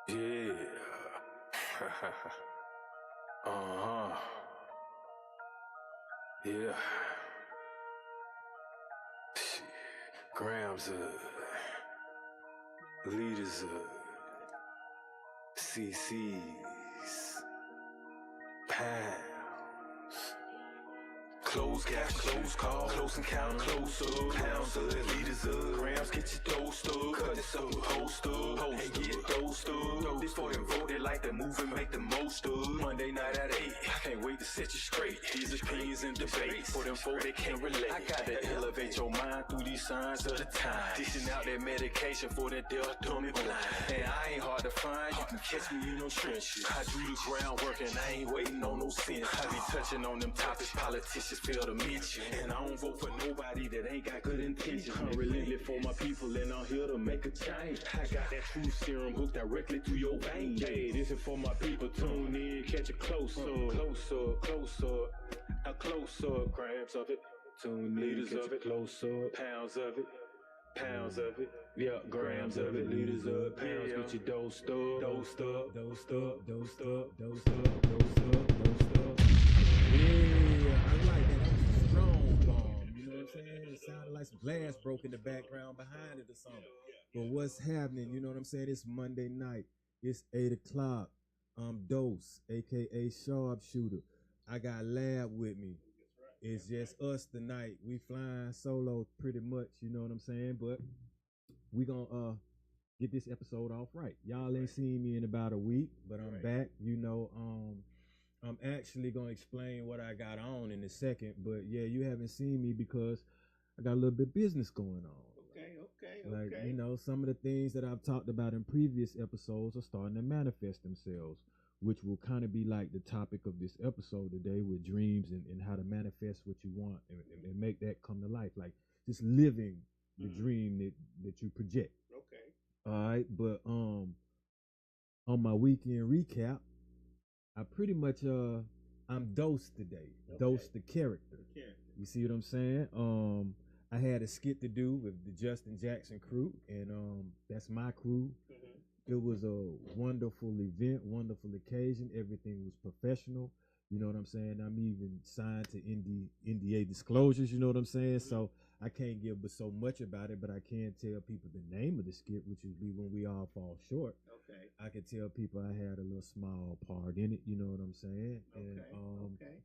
Yeah. uh-huh. Yeah. Shit. Grams leaders CC's, pounds. Close gap, close call, close encounter, close up, pounds of liters of grams, get your dosed up, cut this up, post up, and get dosed up. This for them voted like the moving, make the most of. Monday night at 8, I can't wait to set you straight. These opinions and debates, for them folk that can't relate. I gotta elevate your mind through these signs of the time. Dishing out that medication for that deaf, dumb and blind. And I ain't hard to find, you can catch me in them trenches. I do the groundwork and I ain't waiting on no sense. I be touching on them topics politicians fail to mention. And I don't vote for nobody that ain't got good intentions. I'm really lit for my people and I'm here to make a change. I got that true serum hooked directly through your veins. Hey, this is for my people, tune in, catch a close up, close up, close up, a close up, grams of it, tune liters of it, close up, pounds of it. Pounds of it, yeah, grams of it, liters of pounds, get your dosed up, dosed up, dosed up, dosed up, dosed up, dosed up, dosed up. Yeah, I like that. That was a strong bomb. You know what I'm saying? It sounded like some glass broke in the background behind it or something. But what's happening? You know what I'm saying? It's Monday night. It's 8 o'clock. I'm Dose, aka Sharpshooter. I got Lab with me. It's just us tonight. We flying solo pretty much, you know what I'm saying? But we gonna get this episode off right. Y'all ain't seen me in about a week, but I'm back. You know, I'm actually gonna explain what I got on in a second. But yeah, you haven't seen me because I got a little bit of business going on. Okay. Like, you know, some of the things that I've talked about in previous episodes are starting to manifest themselves, which will kind of be like the topic of this episode today with dreams and how to manifest what you want and make that come to life. Like just living the dream that you project. Okay. All right. But on my weekend recap, I pretty much I'm Dose today. Okay. Dose the character. You see what I'm saying? I had a skit to do with the Justin Jackson crew, and that's my crew. It was a wonderful event, wonderful occasion. Everything was professional. You know what I'm saying? I'm even signed to NDA disclosures. You know what I'm saying? So I can't give but so much about it, but I can tell people the name of the skit, which would be When We All Fall Short. Okay. I can tell people I had a little small part in it. You know what I'm saying? Okay.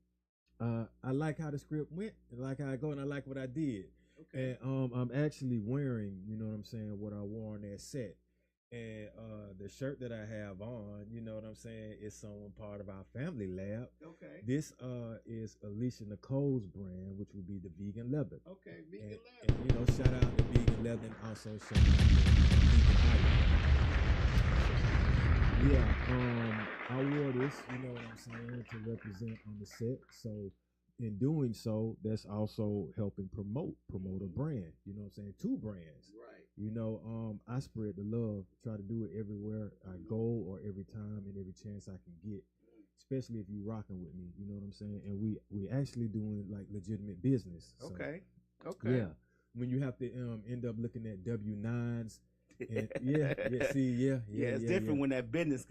And I like how the script went, and I like how I go, and I like what I did. Okay. And I'm actually wearing, you know what I'm saying, what I wore on that set. And the shirt that I have on, you know what I'm saying, is some part of our family lab. Okay. This is Alicia Nicole's brand, which would be the vegan leather. Okay, vegan leather. And, you know, shout out to vegan leather and also shout out to vegan item. Yeah, I wore this, you know what I'm saying, to represent on the set. So in doing so, that's also helping promote a brand, you know what I'm saying, two brands. Right. You know, I spread the love, try to do it everywhere I go or every time and every chance I can get, especially if you rocking with me, you know what I'm saying? And we actually doing like legitimate business. So, Okay. yeah, when you have to end up looking at W-9s, and it's different when that business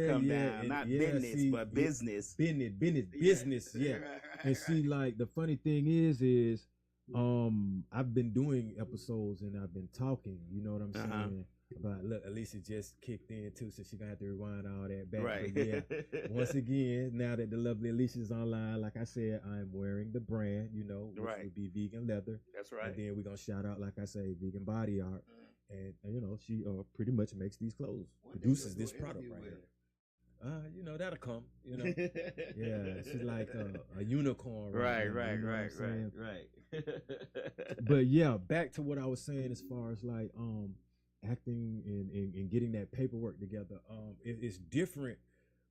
come down, not business, but business. Business, yeah. And see, like the funny thing is I've been doing episodes and I've been talking, you know what I'm saying? But look, Alicia just kicked in too, so she's gonna have to rewind all that back. Right. But yeah, once again, now that the lovely Alicia's online, like I said, I'm wearing the brand, you know, which would be vegan leather. That's right. And then we're gonna shout out, like I say, vegan body art. And you know, she pretty much makes these clothes, produces this product right here. You know, that'll come. You know, yeah, she's like a unicorn. Right. But yeah, back to what I was saying as far as like acting and getting that paperwork together. It's different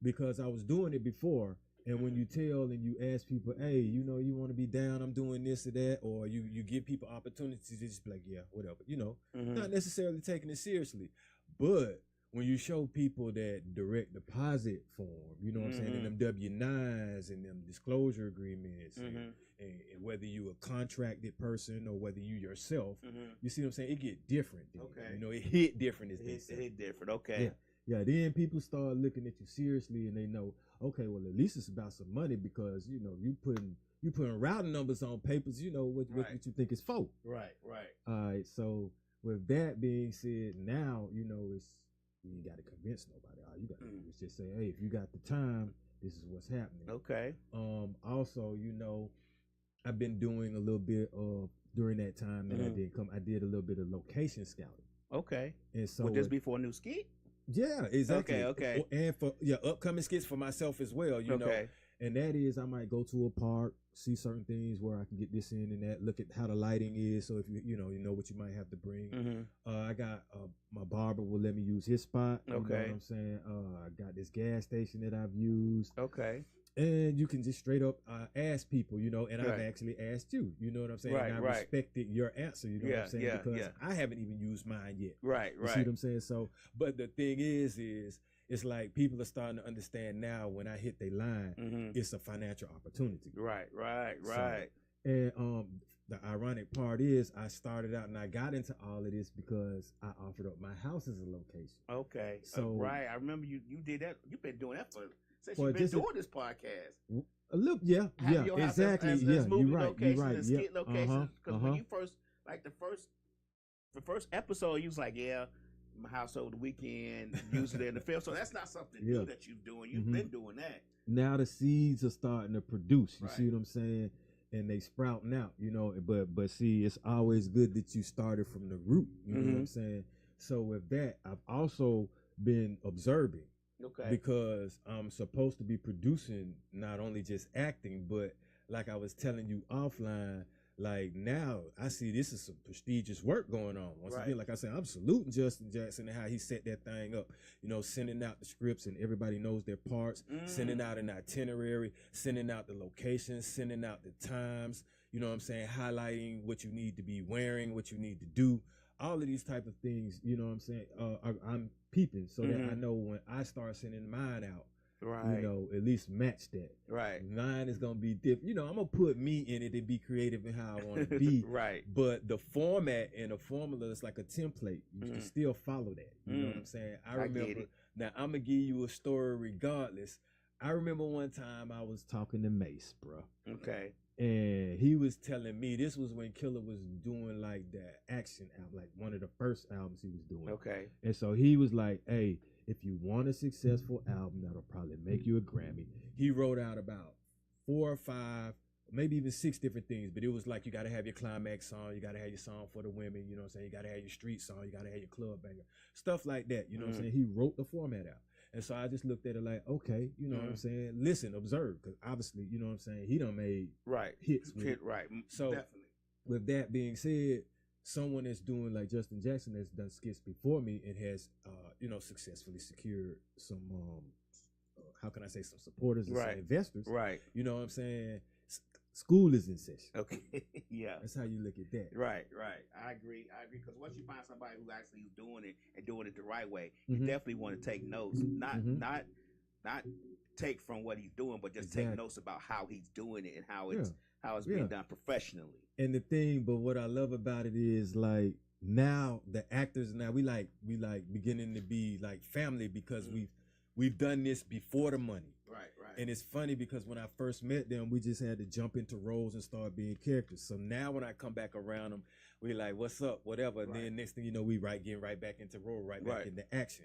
because I was doing it before. And when you tell and you ask people, hey, you know, you want to be down, I'm doing this or that, or you give people opportunities to just be like, yeah, whatever, you know, not necessarily taking it seriously. But when you show people that direct deposit form, you know what I'm saying, and them W-9s and them disclosure agreements, and whether you a contracted person or whether you yourself, you see what I'm saying, it get different. Then, you know, it hit different as they say. It hit different, okay. then people start looking at you seriously, and they know, okay, well, at least it's about some money, because you know you putting routing numbers on papers. You know what you think it's for. Right. All right. So with that being said, now you know you ain't got to convince nobody. All you got to do is just say, hey, if you got the time, this is what's happening. Okay. Also, you know, I've been doing a little bit of, during that time that I didn't come, I did a little bit of location scouting. Okay. And so would this be for a new skit? Yeah, exactly. Okay. And for upcoming skits for myself as well, you know. And that is, I might go to a park, see certain things where I can get this in and that, look at how the lighting is. So if you know what you might have to bring. I got my barber will let me use his spot. You know what I'm saying? I got this gas station that I've used. Okay. And you can just straight up ask people, you know, and I've actually asked you, you know what I'm saying? Right, and I respected your answer, you know what I'm saying? Because I haven't even used mine yet. Right. You see what I'm saying? So, but the thing is it's like people are starting to understand now when I hit their line, it's a financial opportunity. Right. So, and the ironic part is I started out and I got into all of this because I offered up my house as a location. Okay. So I remember you did that. You've been doing that since you've been doing this podcast. A little, exactly. As you're right. And skit locations. Because when you first, like the first episode, you was like, my house over the weekend, using it in the film. So that's not something new that you're doing. You've been doing that. Now the seeds are starting to produce. You see what I'm saying? And they sprouting out, you know. But see, it's always good that you started from the root. You know what I'm saying? So with that, I've also been observing. Okay. Because I'm supposed to be producing not only just acting, but like I was telling you offline, like now I see this is some prestigious work going on. Once again, like I said, I'm saluting Justin Jackson and how he set that thing up. You know, sending out the scripts and everybody knows their parts, sending out an itinerary, sending out the locations, sending out the times, you know what I'm saying, highlighting what you need to be wearing, what you need to do. All of these type of things, you know what I'm saying, I'm peeping so that I know when I start sending mine out, you know, at least match that. Right. Mine is going to be different. You know, I'm going to put me in it and be creative in how I want to be. Right. But the format and the formula is like a template. You can still follow that. You know what I'm saying? I remember, now I'm going to give you a story regardless. I remember one time I was talking to Mace, bro. Okay. And he was telling me, this was when Killer was doing like the action album, like one of the first albums he was doing. Okay. And so he was like, hey, if you want a successful album that'll probably make you a Grammy. He wrote out about 4 or 5, maybe even 6 different things, but it was like you got to have your climax song, you got to have your song for the women, you know what I'm saying? You got to have your street song, you got to have your club banger, stuff like that, you know what I'm saying? He wrote the format out. And so I just looked at it like, okay, you know what I'm saying? Listen, observe, because obviously, you know what I'm saying? He done made hits with it. Right, so definitely. With that being said, someone that's doing like Justin Jackson has done skits before me and has, you know, successfully secured some, how can I say, some supporters and some investors. Right. You know what I'm saying? School is in session. Okay. Yeah. That's how you look at that. Right. I agree. Because once you find somebody who actually is doing it and doing it the right way, you definitely want to take notes. Not take from what he's doing, but just take notes about how he's doing it and how it's being done professionally. And the thing, but what I love about it is like now the actors we like beginning to be like family because we've done this before the money. Right. And it's funny because when I first met them, we just had to jump into roles and start being characters. So now when I come back around them, we like, what's up, whatever. And then next thing you know, we getting right back into role, back into action.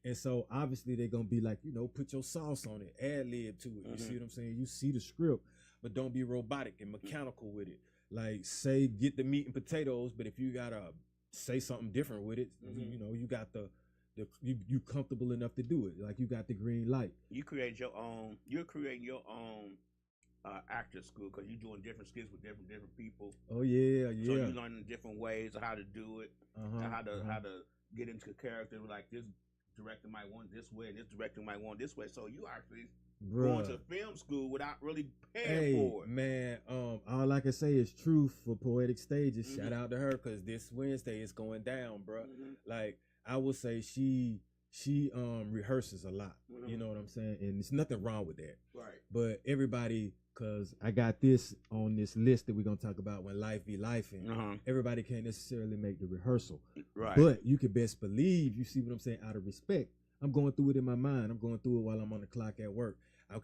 And so obviously they're going to be like, you know, put your sauce on it, ad-lib to it. You see what I'm saying? You see the script, but don't be robotic and mechanical with it. Like say, get the meat and potatoes, but if you got to say something different with it, you know, you got you comfortable enough to do it. Like you got the green light. You create your own. You're creating your own actor school because you're doing different skits with different people. Oh yeah. So you're learning different ways of how to do it, how to get into a character. Like this director might want this way, and this director might want this way. So you actually going to film school without really paying for it. Man, all I can say is Truth for Poetic Stages. Shout out to her because this Wednesday is going down, bro. Like. I would say she rehearses a lot. You know what I'm saying? And there's nothing wrong with that. Right. But everybody, because I got this on this list that we're going to talk about when life be life, and everybody can't necessarily make the rehearsal. Right. But you can best believe, you see what I'm saying, out of respect, I'm going through it in my mind. I'm going through it while I'm on the clock at work.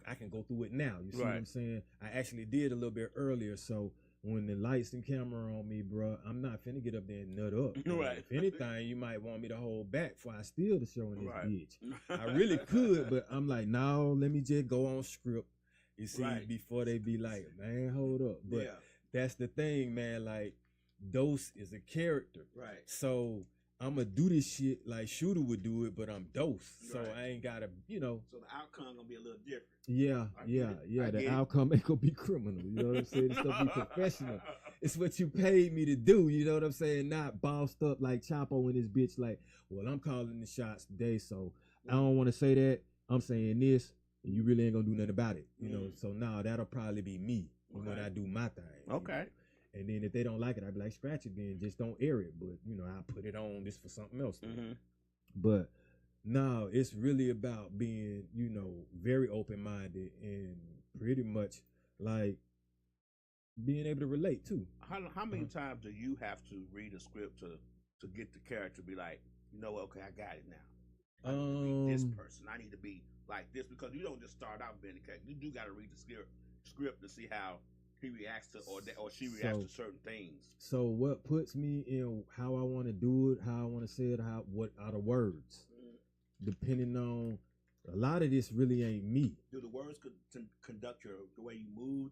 I can go through it now. You see what I'm saying? I actually did a little bit earlier, so when the lights and camera on me, bro, I'm not finna get up there and nut up. Right. If anything, you might want me to hold back before I steal the show in this bitch. I really could, but I'm like, no, let me just go on script. You see, before they be like, man, hold up. But that's the thing, man. Like, Dose is a character. Right. So I'm gonna do this shit like Shooter would do it, but I'm Dose. So I ain't gotta, you know. So the outcome gonna be a little different. Yeah. The outcome ain't gonna be criminal. You know what I'm saying? It's gonna be professional. It's what you paid me to do. You know what I'm saying? Not bossed up like Chapo and his bitch. Like, well, I'm calling the shots today, so I don't want to say that. I'm saying this, and you really ain't gonna do nothing about it. You know. So now that'll probably be me when I do my thing. Okay. You know? And then if they don't like it, I'd be like, scratch it then. Just don't air it. But, you know, I'll put it on this for something else. But no, it's really about being, you know, very open-minded and pretty much like being able to relate too. How many times do you have to read a script to get the character to be like, you know what, okay, I got it now. I need to be this person. I need to be like this, because you don't just start out being the character. You do got to read the script to see how he reacts to or she reacts to certain things. So what puts me in how I want to do it, how I want to say it, what are the words? Depending on, a lot of this really ain't me. Do the words conduct the way you move?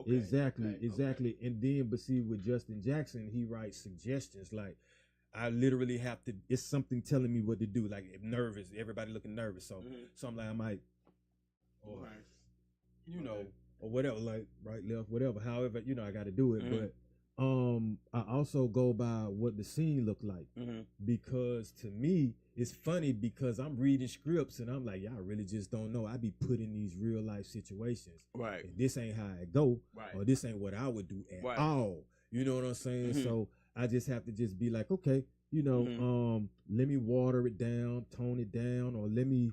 Exactly. And then, but see, with Justin Jackson, he writes suggestions. Like, I literally have to, it's something telling me what to do. Like, if nervous, everybody looking nervous. So, so I'm like, I might, or, you know, or whatever, like right, left, whatever. However, you know, I got to do it. But I also go by what the scene look like, because to me, it's funny because I'm reading scripts and I'm like, y'all really just don't know. I be put in these real life situations. Right. And this ain't how it go. Right. Or this ain't what I would do at all. You know what I'm saying? So I just have to just be like, okay, you know, let me water it down, tone it down, or let me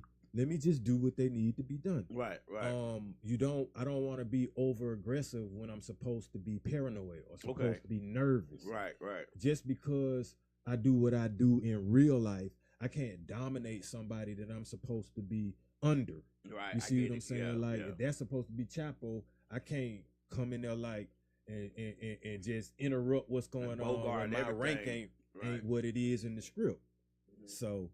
just do what they need to be done. Right. I don't want to be over aggressive when I'm supposed to be paranoid or supposed to be nervous. Right. Just because I do what I do in real life, I can't dominate somebody that I'm supposed to be under. Right. You see what I'm saying? If that's supposed to be Chapo, I can't come in there like and just interrupt what's going on. My rank ain't what it is in the script. So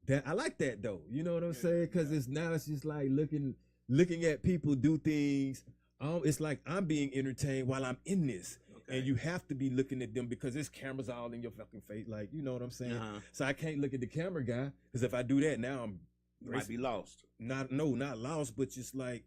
that I like that though. You know what I'm saying? Because it's just like looking at people do things. It's like I'm being entertained while I'm in this. And you have to be looking at them because there's cameras all in your fucking face. Like, you know what I'm saying? So I can't look at the camera guy, because if I do that, now you might be lost. Not lost, but just like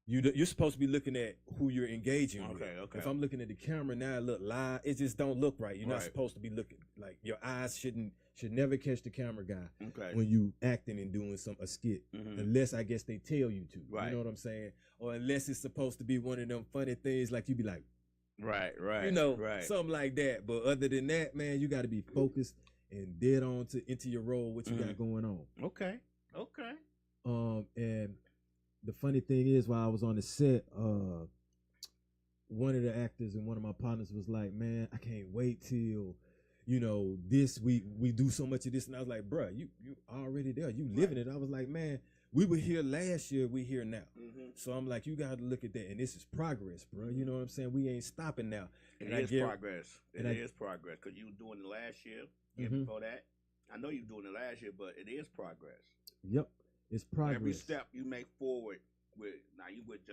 you're supposed to be looking at who you're engaging with. If I'm looking at the camera now, it look live. It just don't look right. You're not supposed to be looking, like your eyes should never catch the camera guy when you acting and doing a skit, unless I guess they tell you to. You know what I'm saying? Or unless it's supposed to be one of them funny things, like you be like. Right. You know, something like that. But other than that, man, you got to be focused and dead on into your role, what you got going on. Okay. And the funny thing is, while I was on the set, one of the actors and one of my partners was like, man, I can't wait till, you know, this week we do so much of this. And I was like, bruh, you already there. You living it. I was like, man, we were here last year. We here now. So I'm like, you got to look at that. And this is progress, bro. You know what I'm saying? We ain't stopping now. It is progress. It is progress. Because you were doing it last year. Before that. I know you were doing it last year, but it is progress. Yep. It's progress. Every step you make forward with, now you with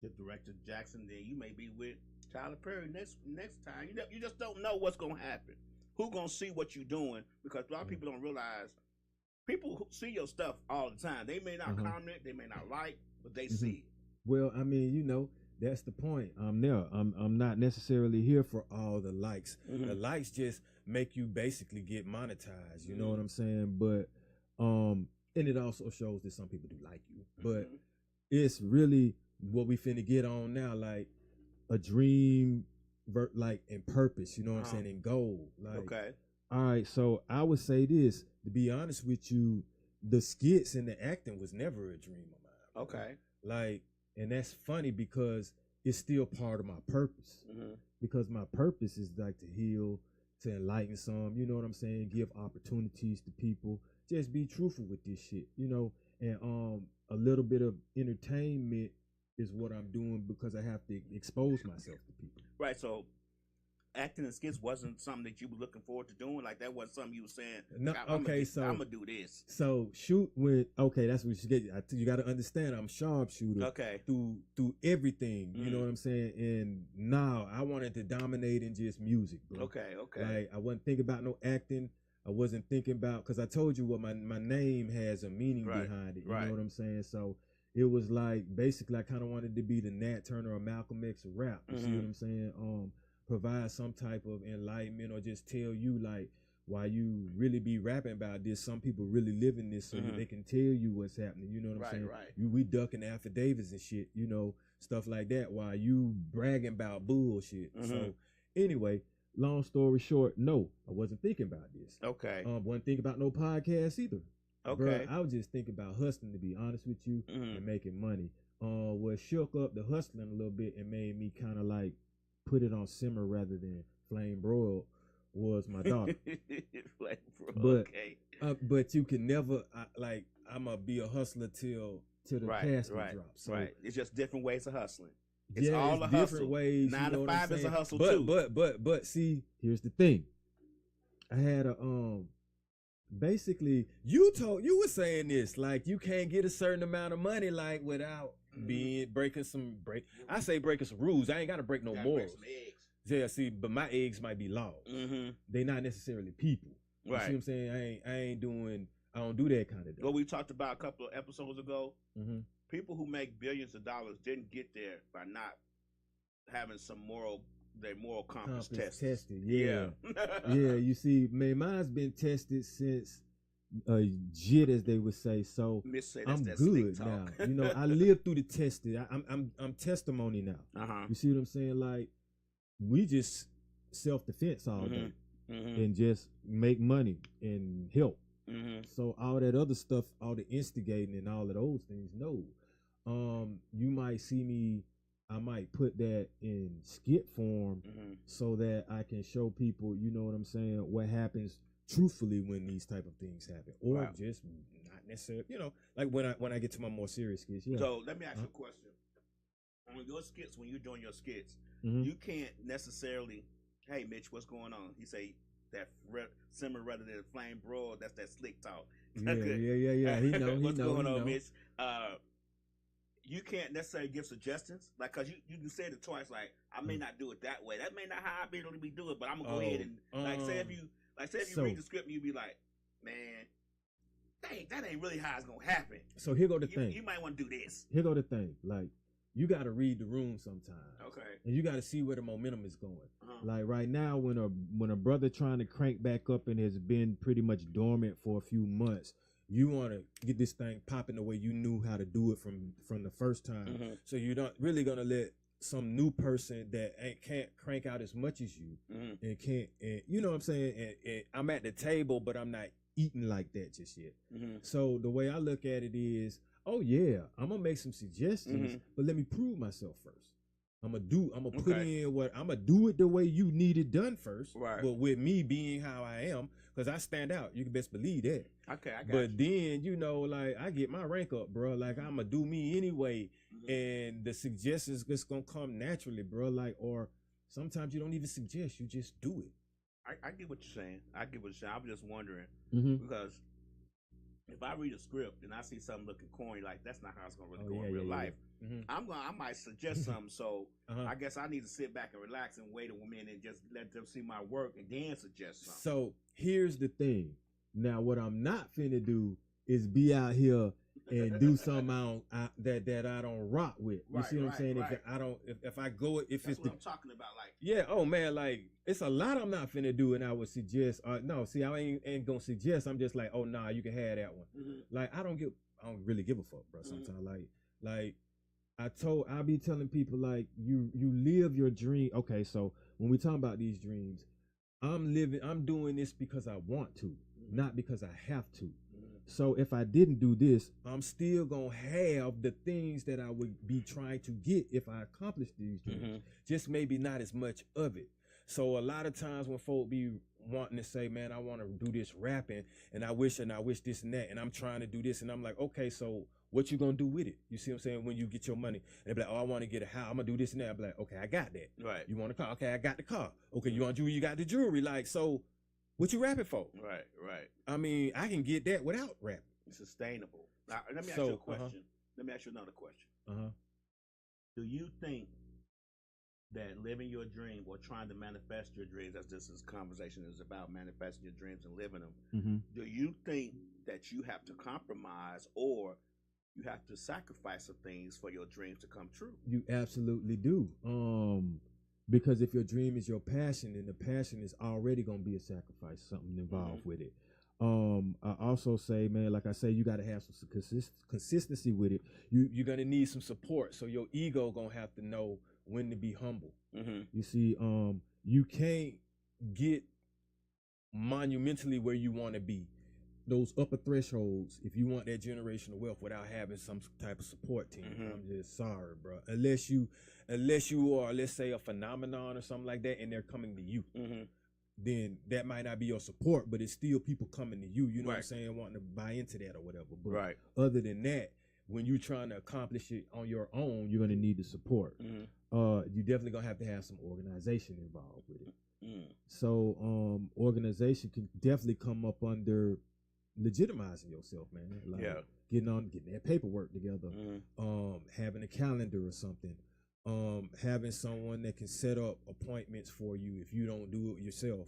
the director Jackson, then you may be with Tyler Perry next time. You just don't know what's going to happen. Who's going to see what you're doing? Because a lot of people don't realize. People who see your stuff all the time. They may not comment, they may not like, but they see it. Well, I mean, you know, that's the point. I'm there. I'm not necessarily here for all the likes. The likes just make you basically get monetized. You know what I'm saying? But and it also shows that some people do like you. But it's really what we finna get on now, like a dream, like and purpose. You know what I'm saying? And goal. Like, all right, so I would say this, to be honest with you, the skits and the acting was never a dream of mine. Like, and that's funny because it's still part of my purpose. Because my purpose is like to heal to enlighten some, you know what I'm saying? Give opportunities to people. Just be truthful with this shit, you know. And a little bit of entertainment is what I'm doing because I have to expose myself to people. Right. So acting and skits wasn't something that you were looking forward to doing. Like that wasn't something you were saying. No, okay, so I'm gonna do this. So shoot with that's what you get. You got to understand. I'm sharpshooter. Okay. Through everything, you know what I'm saying. And now I wanted to dominate in just music, bro. Okay. Like I wasn't thinking about no acting. I wasn't thinking about because I told you what my name has a meaning behind it. You know what I'm saying? So it was like basically I kind of wanted to be the Nat Turner or Malcolm X of rap. You see what I'm saying? Provide some type of enlightenment or just tell you like why you really be rapping about this. Some people really living this so that they can tell you what's happening. You know what I'm saying? Right. We ducking affidavits and shit, you know, stuff like that while you bragging about bullshit. So anyway, long story short, no, I wasn't thinking about this. Okay. Wasn't thinking about no podcast either. Okay. Bruh, I was just thinking about hustling, to be honest with you, and making money. What shook up the hustling a little bit and made me kind of like put it on simmer rather than flame broiled was my daughter. But you can never I'm gonna be a hustler till the casket drops. So, it's just different ways of hustling. It's all a hustle. Different ways. 9 to 5 is a hustle too. But see, here's the thing. I had a basically you were saying this like you can't get a certain amount of money like without breaking some rules. I ain't gotta break no morals. Yeah, see, but my eggs might be laws. They not necessarily people. You see what I'm saying? I don't do that kind of stuff. What we talked about a couple of episodes ago, people who make billions of dollars didn't get there by not having their moral compass tested. Yeah. Yeah, you see, man, mine's been tested since jit, as they would say. So I'm good now. You know, I lived through the testing. I'm testimony now. You see what I'm saying? Like we just self-defense all day and just make money and help. So all that other stuff, all the instigating and all of those things, no. You might see me, I might put that in skit form so that I can show people, you know what I'm saying, what happens truthfully when these type of things happen, or just not necessarily, you know, like when I get to my more serious skits. Yeah. So let me ask you a question. On your skits, when you're doing your skits, you can't necessarily, hey Mitch, what's going on? You say that simmer rather than flame broil. That's that slick talk. Yeah. He know. What's going on, Mitch? You can't necessarily give suggestions, like, cause you said it twice. Like, I may not do it that way. That may not how I really be doing, but I'm gonna go ahead and say if you read the script and you be like, man, that ain't really how it's gonna happen. So here go the thing. You might want to do this. Here go the thing. Like, you got to read the room sometimes. Okay. And you got to see where the momentum is going. Like right now, when a brother trying to crank back up and has been pretty much dormant for a few months, you want to get this thing popping the way you knew how to do it from the first time. So you're not really gonna let some new person that can't crank out as much as you and can't, and you know what I'm saying. And I'm at the table, but I'm not eating like that just yet. So the way I look at it is, oh yeah, I'm gonna make some suggestions, but let me prove myself first. I'm gonna put in I'm gonna do it the way you need it done first. Right. But with me being how I am, because I stand out, you can best believe that. Okay, I got But then, you know, like I get my rank up, bro. Like I'm gonna do me anyway, and the suggestions just gonna come naturally, bro. Like, or sometimes you don't even suggest, you just do it. I get what you're saying. I'm just wondering because if I read a script and I see something looking corny, like that's not how it's gonna really go in real life. I might suggest something, so I guess I need to sit back and relax and wait a minute and just let them see my work and then suggest something. So here's the thing. Now, what I'm not finna do is be out here and do something that I don't rock with. You see what I'm saying? If I go, if that's it's what I'm talking about, like oh man, like it's a lot I'm not finna do, and I would suggest. No, see, I ain't gonna suggest. I'm just like, oh nah, you can have that one. Like I don't really give a fuck, bro. Sometimes like I'll be telling people like you live your dream. Okay, so when we talk about these dreams, I'm doing this because I want to, not because I have to. So if I didn't do this, I'm still gonna have the things that I would be trying to get if I accomplish these dreams. Just maybe not as much of it. So a lot of times when folk be wanting to say, man, I want to do this rapping, and I wish this and that, and I'm trying to do this, and I'm like, okay, so what you gonna do with it? You see what I'm saying? When you get your money, and they be like, oh, I want to get a house, I'm gonna do this and that. I'm like, okay, I got that. Right. You want a car? Okay, I got the car. Okay, you want jewelry? You got the jewelry. Like, so what you rapping for? Right. Right. I mean, I can get that without rapping. Sustainable. Now, let me ask you a question. Let me ask you another question. Do you think that living your dream or trying to manifest your dreams, as this conversation is about, manifesting your dreams and living them, do you think that you have to compromise or you have to sacrifice some things for your dreams to come true? You absolutely do. Because if your dream is your passion, then the passion is already going to be a sacrifice, something involved with it. I also say, man, like I say, you got to have some consistency with it. You're going to need some support. So your ego going to have to know when to be humble. You see, you can't get monumentally where you want to be, those upper thresholds, if you want that generational wealth, without having some type of support team. I'm just sorry, bro. Unless you are, let's say, a phenomenon or something like that, and they're coming to you. Then that might not be your support, but it's still people coming to you, you know what I'm saying, wanting to buy into that or whatever. But other than that, when you're trying to accomplish it on your own, you're going to need the support. You definitely going to have some organization involved with it. So organization can definitely come up under legitimizing yourself, man. Like getting that paperwork together, having a calendar or something. Having someone that can set up appointments for you if you don't do it yourself.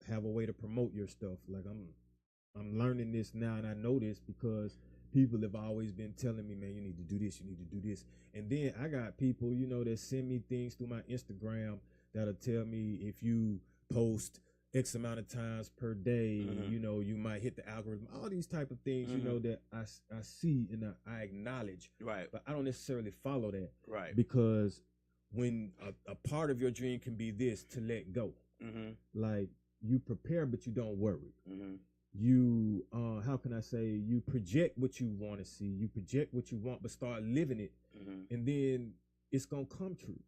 Have a way to promote your stuff. Like I'm learning this now, and I know this because people have always been telling me, man, you need to do this, you need to do this. And then I got people, you know, that send me things through my Instagram that'll tell me if you post X amount of times per day, you know, you might hit the algorithm. All these type of things, you know, that I see and I acknowledge. But I don't necessarily follow that. Because when a part of your dream can be this, to let go. Like, you prepare, but you don't worry. You, how can I say, you project what you want to see. You project what you want, but start living it. And then it's going to come true.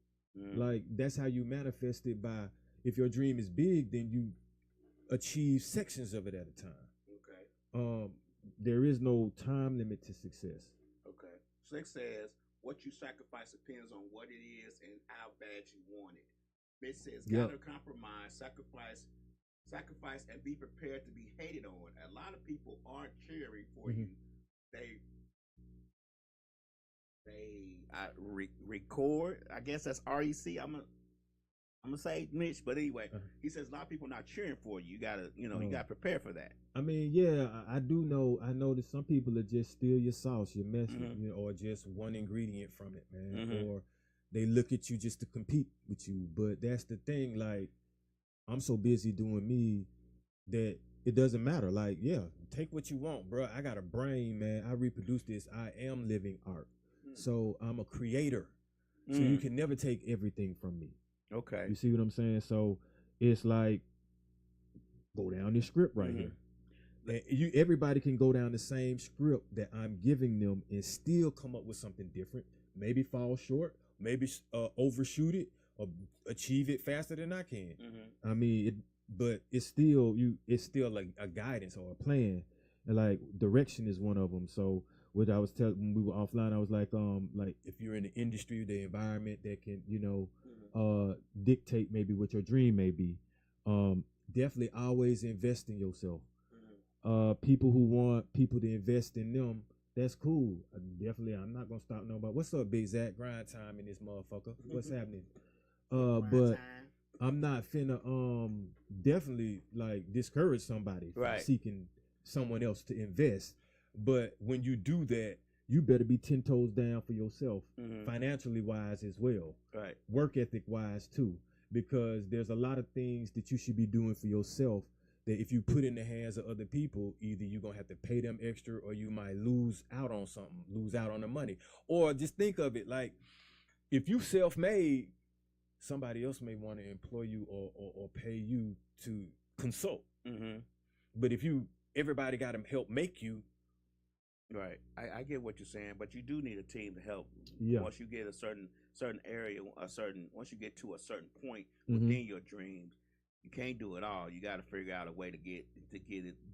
Like, that's how you manifest it by, if your dream is big, then you achieve sections of it at a time. There is no time limit to success. Slick says, what you sacrifice depends on what it is and how bad you want it. Mitch says, gotta compromise, sacrifice, and be prepared to be hated on. A lot of people aren't cheering for you. They record. I guess that's REC. I'm gonna say Mitch, but anyway, he says a lot of people not cheering for you. You gotta, you gotta prepare for that. I mean, yeah, I do know. I know that some people are just steal your sauce, your message, you know, or just one ingredient from it, man. Or they look at you just to compete with you. But that's the thing. Like, I'm so busy doing me that it doesn't matter. Like, yeah, take what you want, bro. I got a brain, man. I reproduce this. I am living art. So I'm a creator. So you can never take everything from me. You see what I'm saying? So it's like, go down this script right here. And everybody can go down the same script that I'm giving them and still come up with something different. Maybe fall short, maybe overshoot it, or achieve it faster than I can. I mean, but it's still like a guidance or a plan. And like, direction is one of them. So what I was telling, when we were offline, I was like if you're in the industry, the environment that can, you know, dictate maybe what your dream may be. Definitely always invest in yourself. People who want people to invest in them, that's cool. I'm not gonna stop nobody. What's up, Big Zach? Grind time in this motherfucker. What's happening? But I'm not finna definitely like discourage somebody from seeking someone else to invest. But when you do that, you better be 10 toes down for yourself, financially wise as well, work ethic wise too, because there's a lot of things that you should be doing for yourself that if you put in the hands of other people, either you're gonna have to pay them extra, or you might lose out on something, lose out on the money. Or just think of it like, if you self-made, somebody else may want to employ you or pay you to consult. But if everybody got to help make you. I get what you're saying, but you do need a team to help. Once you get a certain area, once you get to a certain point within your dreams, You can't do it all. You got to figure out a way to get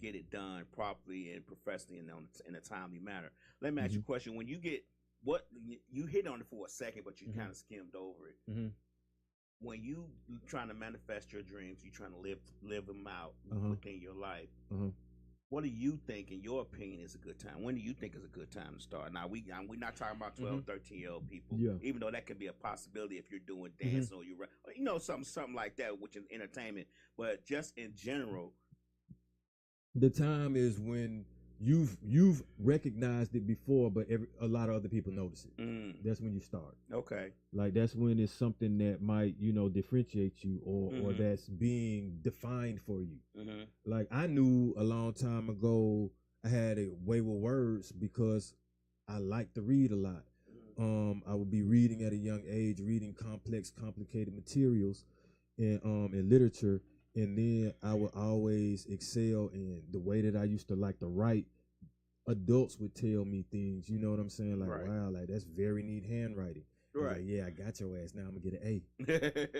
it done properly and professionally and in a timely manner. Let me ask you a question. When you get what you hit on it for a second, but you kind of skimmed over it. When you trying to manifest your dreams, you trying to live them out within your life. What do you think, in your opinion, is a good time? When do you think is a good time to start? Now, we're not talking about 12, 13-year-old people, even though that could be a possibility if you're doing dance or something like that, which is entertainment. But just in general, the time is when you've recognized it before, but a lot of other people notice it. That's when you start. Okay. Like that's when it's something that might differentiate you or that's being defined for you. Like I knew a long time ago I had a way with words because I like to read a lot. I would be reading at a young age, reading complex, complicated materials and literature. And then I would always excel in the way that I used to like to write. Adults would tell me things, you know what I'm saying? Like, wow, like that's very neat handwriting. Right. Like, yeah, I got your ass. Now I'm gonna get an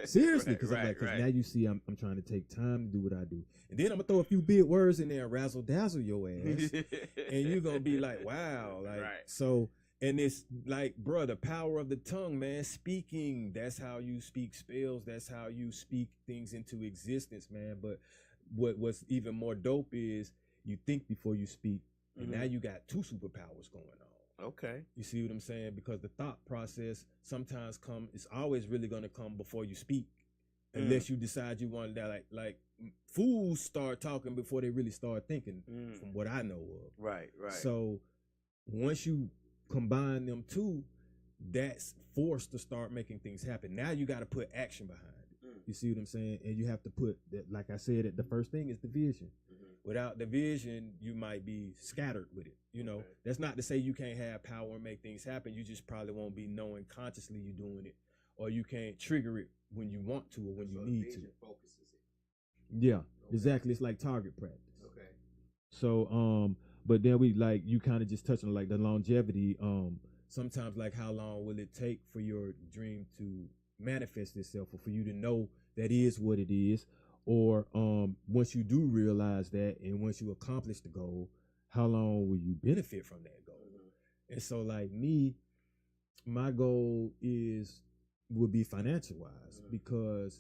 A. Seriously, because now you see I'm trying to take time to do what I do. And then I'm gonna throw a few big words in there and razzle dazzle your ass. And you're gonna be like, wow, like so. And it's like, bro, the power of the tongue, man. Speaking, that's how you speak spells. That's how you speak things into existence, man. But what's even more dope is you think before you speak. And now you got two superpowers going on. Okay. You see what I'm saying? Because the thought process sometimes it's always really going to come before you speak. Unless you decide you want that. Like fools start talking before they really start thinking, from what I know of. Right. So once you combine them two, that's forced to start making things happen. Now you got to put action behind it. You see what I'm saying? And you have to put that, like I said, the first thing is the vision. Without the vision, you might be scattered with it. That's not to say you can't have power and make things happen. You just probably won't be knowing consciously you're doing it, or you can't trigger it when you want to or when you need to. Focuses it. Yeah, exactly. It's like target practice. Okay. So, but then you kind of just touched on like the longevity. Sometimes like how long will it take for your dream to manifest itself, or for you to know that is what it is? Or once you do realize that, and once you accomplish the goal, how long will you benefit from that goal? And so, like me, my goal would be financial wise, because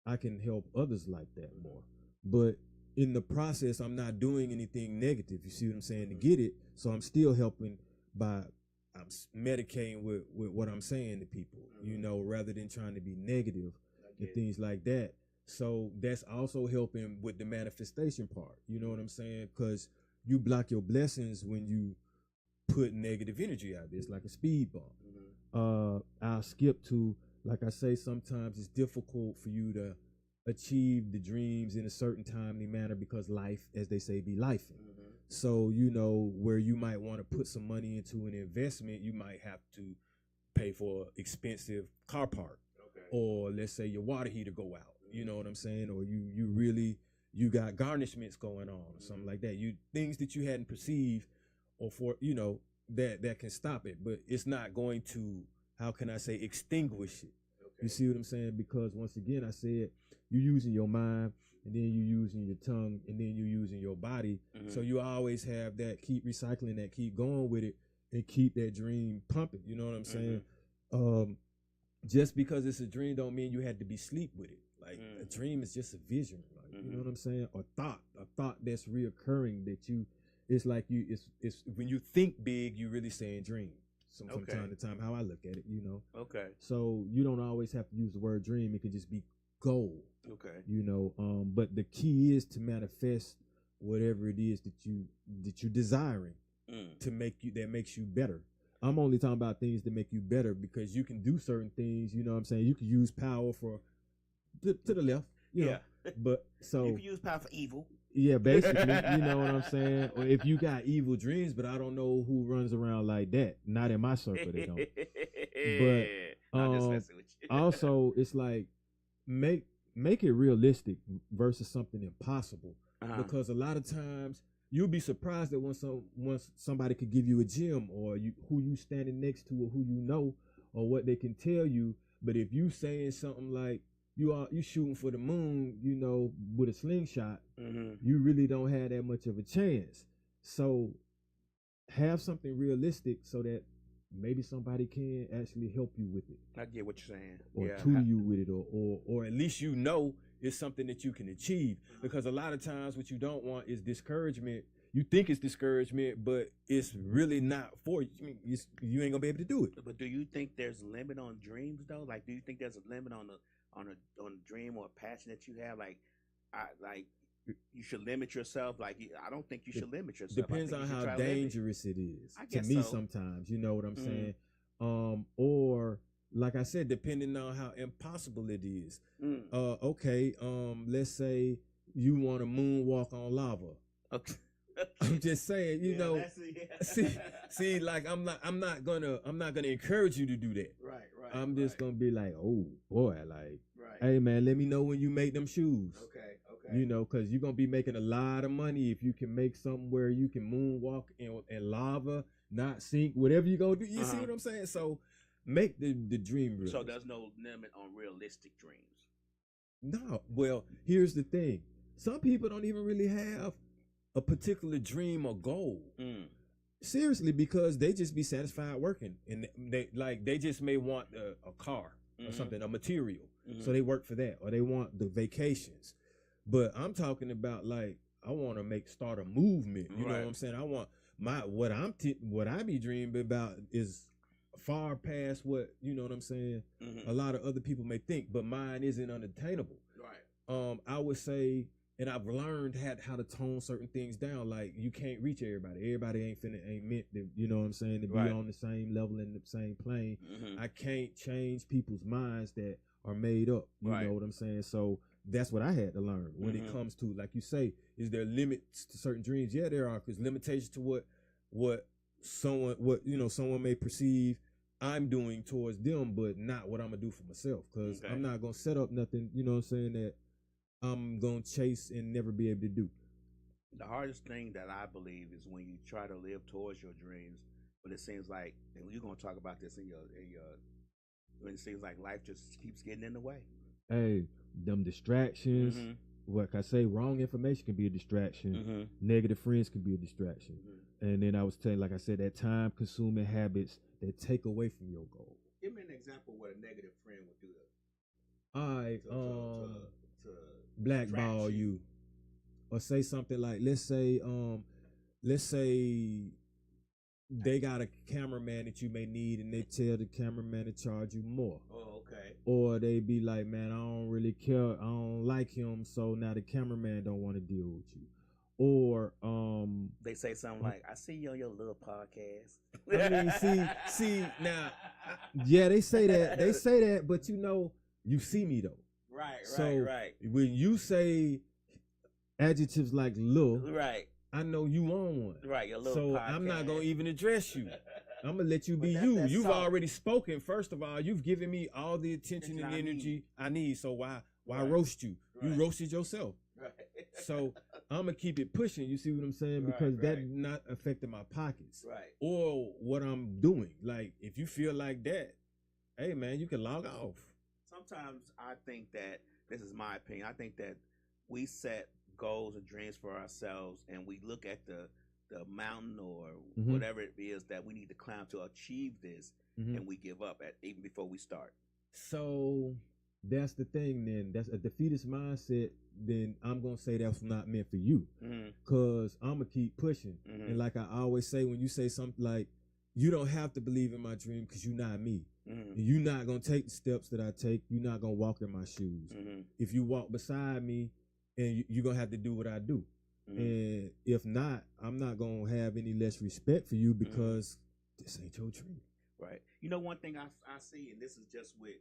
I can help others like that more. But in the process, I'm not doing anything negative. You see what I'm saying? To get it, so I'm still helping I'm medicating with what I'm saying to people. Rather than trying to be negative and things like that. So that's also helping with the manifestation part. You know what I'm saying? Because you block your blessings when you put negative energy out there. It's like a speed bump. I'll skip to, like I say, sometimes it's difficult for you to achieve the dreams in a certain timely manner because life, as they say, be lifing. So, where you might want to put some money into an investment, you might have to pay for expensive car part. Or let's say your water heater go out. You know what I'm saying? Or you got garnishments going on, or something like that. Things that you hadn't perceived, or for that can stop it, but it's not going to, how can I say, extinguish it. You see what I'm saying? Because once again, I said you're using your mind, and then you're using your tongue, and then you're using your body. So you always have that, keep recycling that, keep going with it, and keep that dream pumping. You know what I'm saying? Just because it's a dream don't mean you had to be asleep with it. Like a dream is just a vision, like, you know what I'm saying? Or a thought that's reoccurring that it's like it's when you think big, you really saying dream. From time to time, how I look at it, Okay. So you don't always have to use the word dream. It could just be goal. Okay. But the key is to manifest whatever it is that you're desiring that makes you better. I'm only talking about things that make you better, because you can do certain things, you know what I'm saying? You can use power to the left, you know. But so you can use power for evil. Yeah, basically, you know what I'm saying? Or if you got evil dreams, but I don't know who runs around like that. Not in my circle, they don't. But I'm just messing with you. Also, it's like make it realistic versus something impossible. Because a lot of times you'll be surprised that once somebody could give you a gem, or who you standing next to, or who you know, or what they can tell you. But if you saying something like, you shooting for the moon, you know, with a slingshot, Mm-hmm. you really don't have that much of a chance. So have something realistic so that maybe somebody can actually help you with it, I get what you're saying. or Yeah. tutor you with it, or at least you know it's something that you can achieve. Because a lot of times what you don't want is discouragement. You think it's discouragement, but it's really not for you. I mean, you ain't gonna be able to do it. But do you think there's a limit on dreams though? Like, do you think there's a limit on a dream or a passion that you have? Like, you should limit yourself. Like, I don't think you should limit yourself. Depends I think on you should how try to limit it. dangerous it is I to guess me so. sometimes, you know what I'm saying? Or like I said, depending on how impossible it is. Mm. Okay, let's say you want to moonwalk on lava. Okay. I'm just saying, you Yeah, know, that's it, yeah. see, like I'm not gonna encourage you to do that. Right. I'm just gonna be like, oh boy, like, Right. hey man, let me know when you make them shoes. Okay. You know, because you're gonna be making a lot of money if you can make something where you can moonwalk in lava, not sink, whatever you gonna do. You see what I'm saying? So make the dream real. So there's no limit on realistic dreams. No. Well, here's the thing. Some people don't even really have a particular dream or goal. Mm. Seriously, because they just be satisfied working, and they just may want a car or something, a material, so they work for that, or they want the vacations. But I'm talking about, like, I want to start a movement. You know what I'm saying? I want what I be dreaming about is far past what, you know what I'm saying, a lot of other people may think, but mine isn't unattainable. Right. I would say, and I've learned how to tone certain things down. Like, you can't reach everybody. Everybody ain't meant to, you know what I'm saying, to be on the same level in the same plane. I can't change people's minds that are made up. You know what I'm saying? So that's what I had to learn when it comes to, like you say, is there limits to certain dreams? Yeah, there are, because limitations to what someone may perceive I'm doing towards them, but not what I'm gonna do for myself. Because I'm not gonna set up nothing, you know what I'm saying, that I'm gonna chase and never be able to do. The hardest thing that I believe is when you try to live towards your dreams, but it seems like, and you're gonna talk about this in your when it seems like life just keeps getting in the way. Hey, them distractions. Like I say, wrong information can be a distraction. Negative friends can be a distraction. And then I was telling, like I said, that time-consuming habits that take away from your goal. Give me an example of what a negative friend would do All right, to blackball you, or say something like, let's say they got a cameraman that you may need, and they tell the cameraman to charge you more. Oh, okay. Or they be like, man, I don't really care, I don't like him, so now the cameraman don't want to deal with you. Or they say something like, I see you on your little podcast. I mean, see now, yeah, they say that, but you know, you see me though. Right. When you say adjectives like "little," right, I know you on one. Right, your little. So podcast. I'm not gonna even address you. I'm gonna let you be you. You've already spoken. First of all, you've given me all the attention and energy I need. So why roast you? You roasted yourself. Right. So I'm gonna keep it pushing. You see what I'm saying? Because that not affecting my pockets. Right. Or what I'm doing. Like, if you feel like that, hey man, you can log off. Sometimes I think that, this is my opinion, I think that we set goals and dreams for ourselves, and we look at the mountain or whatever it is that we need to climb to achieve this, and we give up even before we start. So that's the thing. Then that's a defeatist mindset. Then I'm gonna say that's not meant for you, cause I'm gonna keep pushing. And like I always say, when you say something like, you don't have to believe in my dream because you're not me. You're not gonna take the steps that I take. You're not gonna walk in my shoes. If you walk beside me, and you're gonna have to do what I do. And if not, I'm not gonna have any less respect for you, because this ain't your dream. Right. You know, one thing I see, and this is just with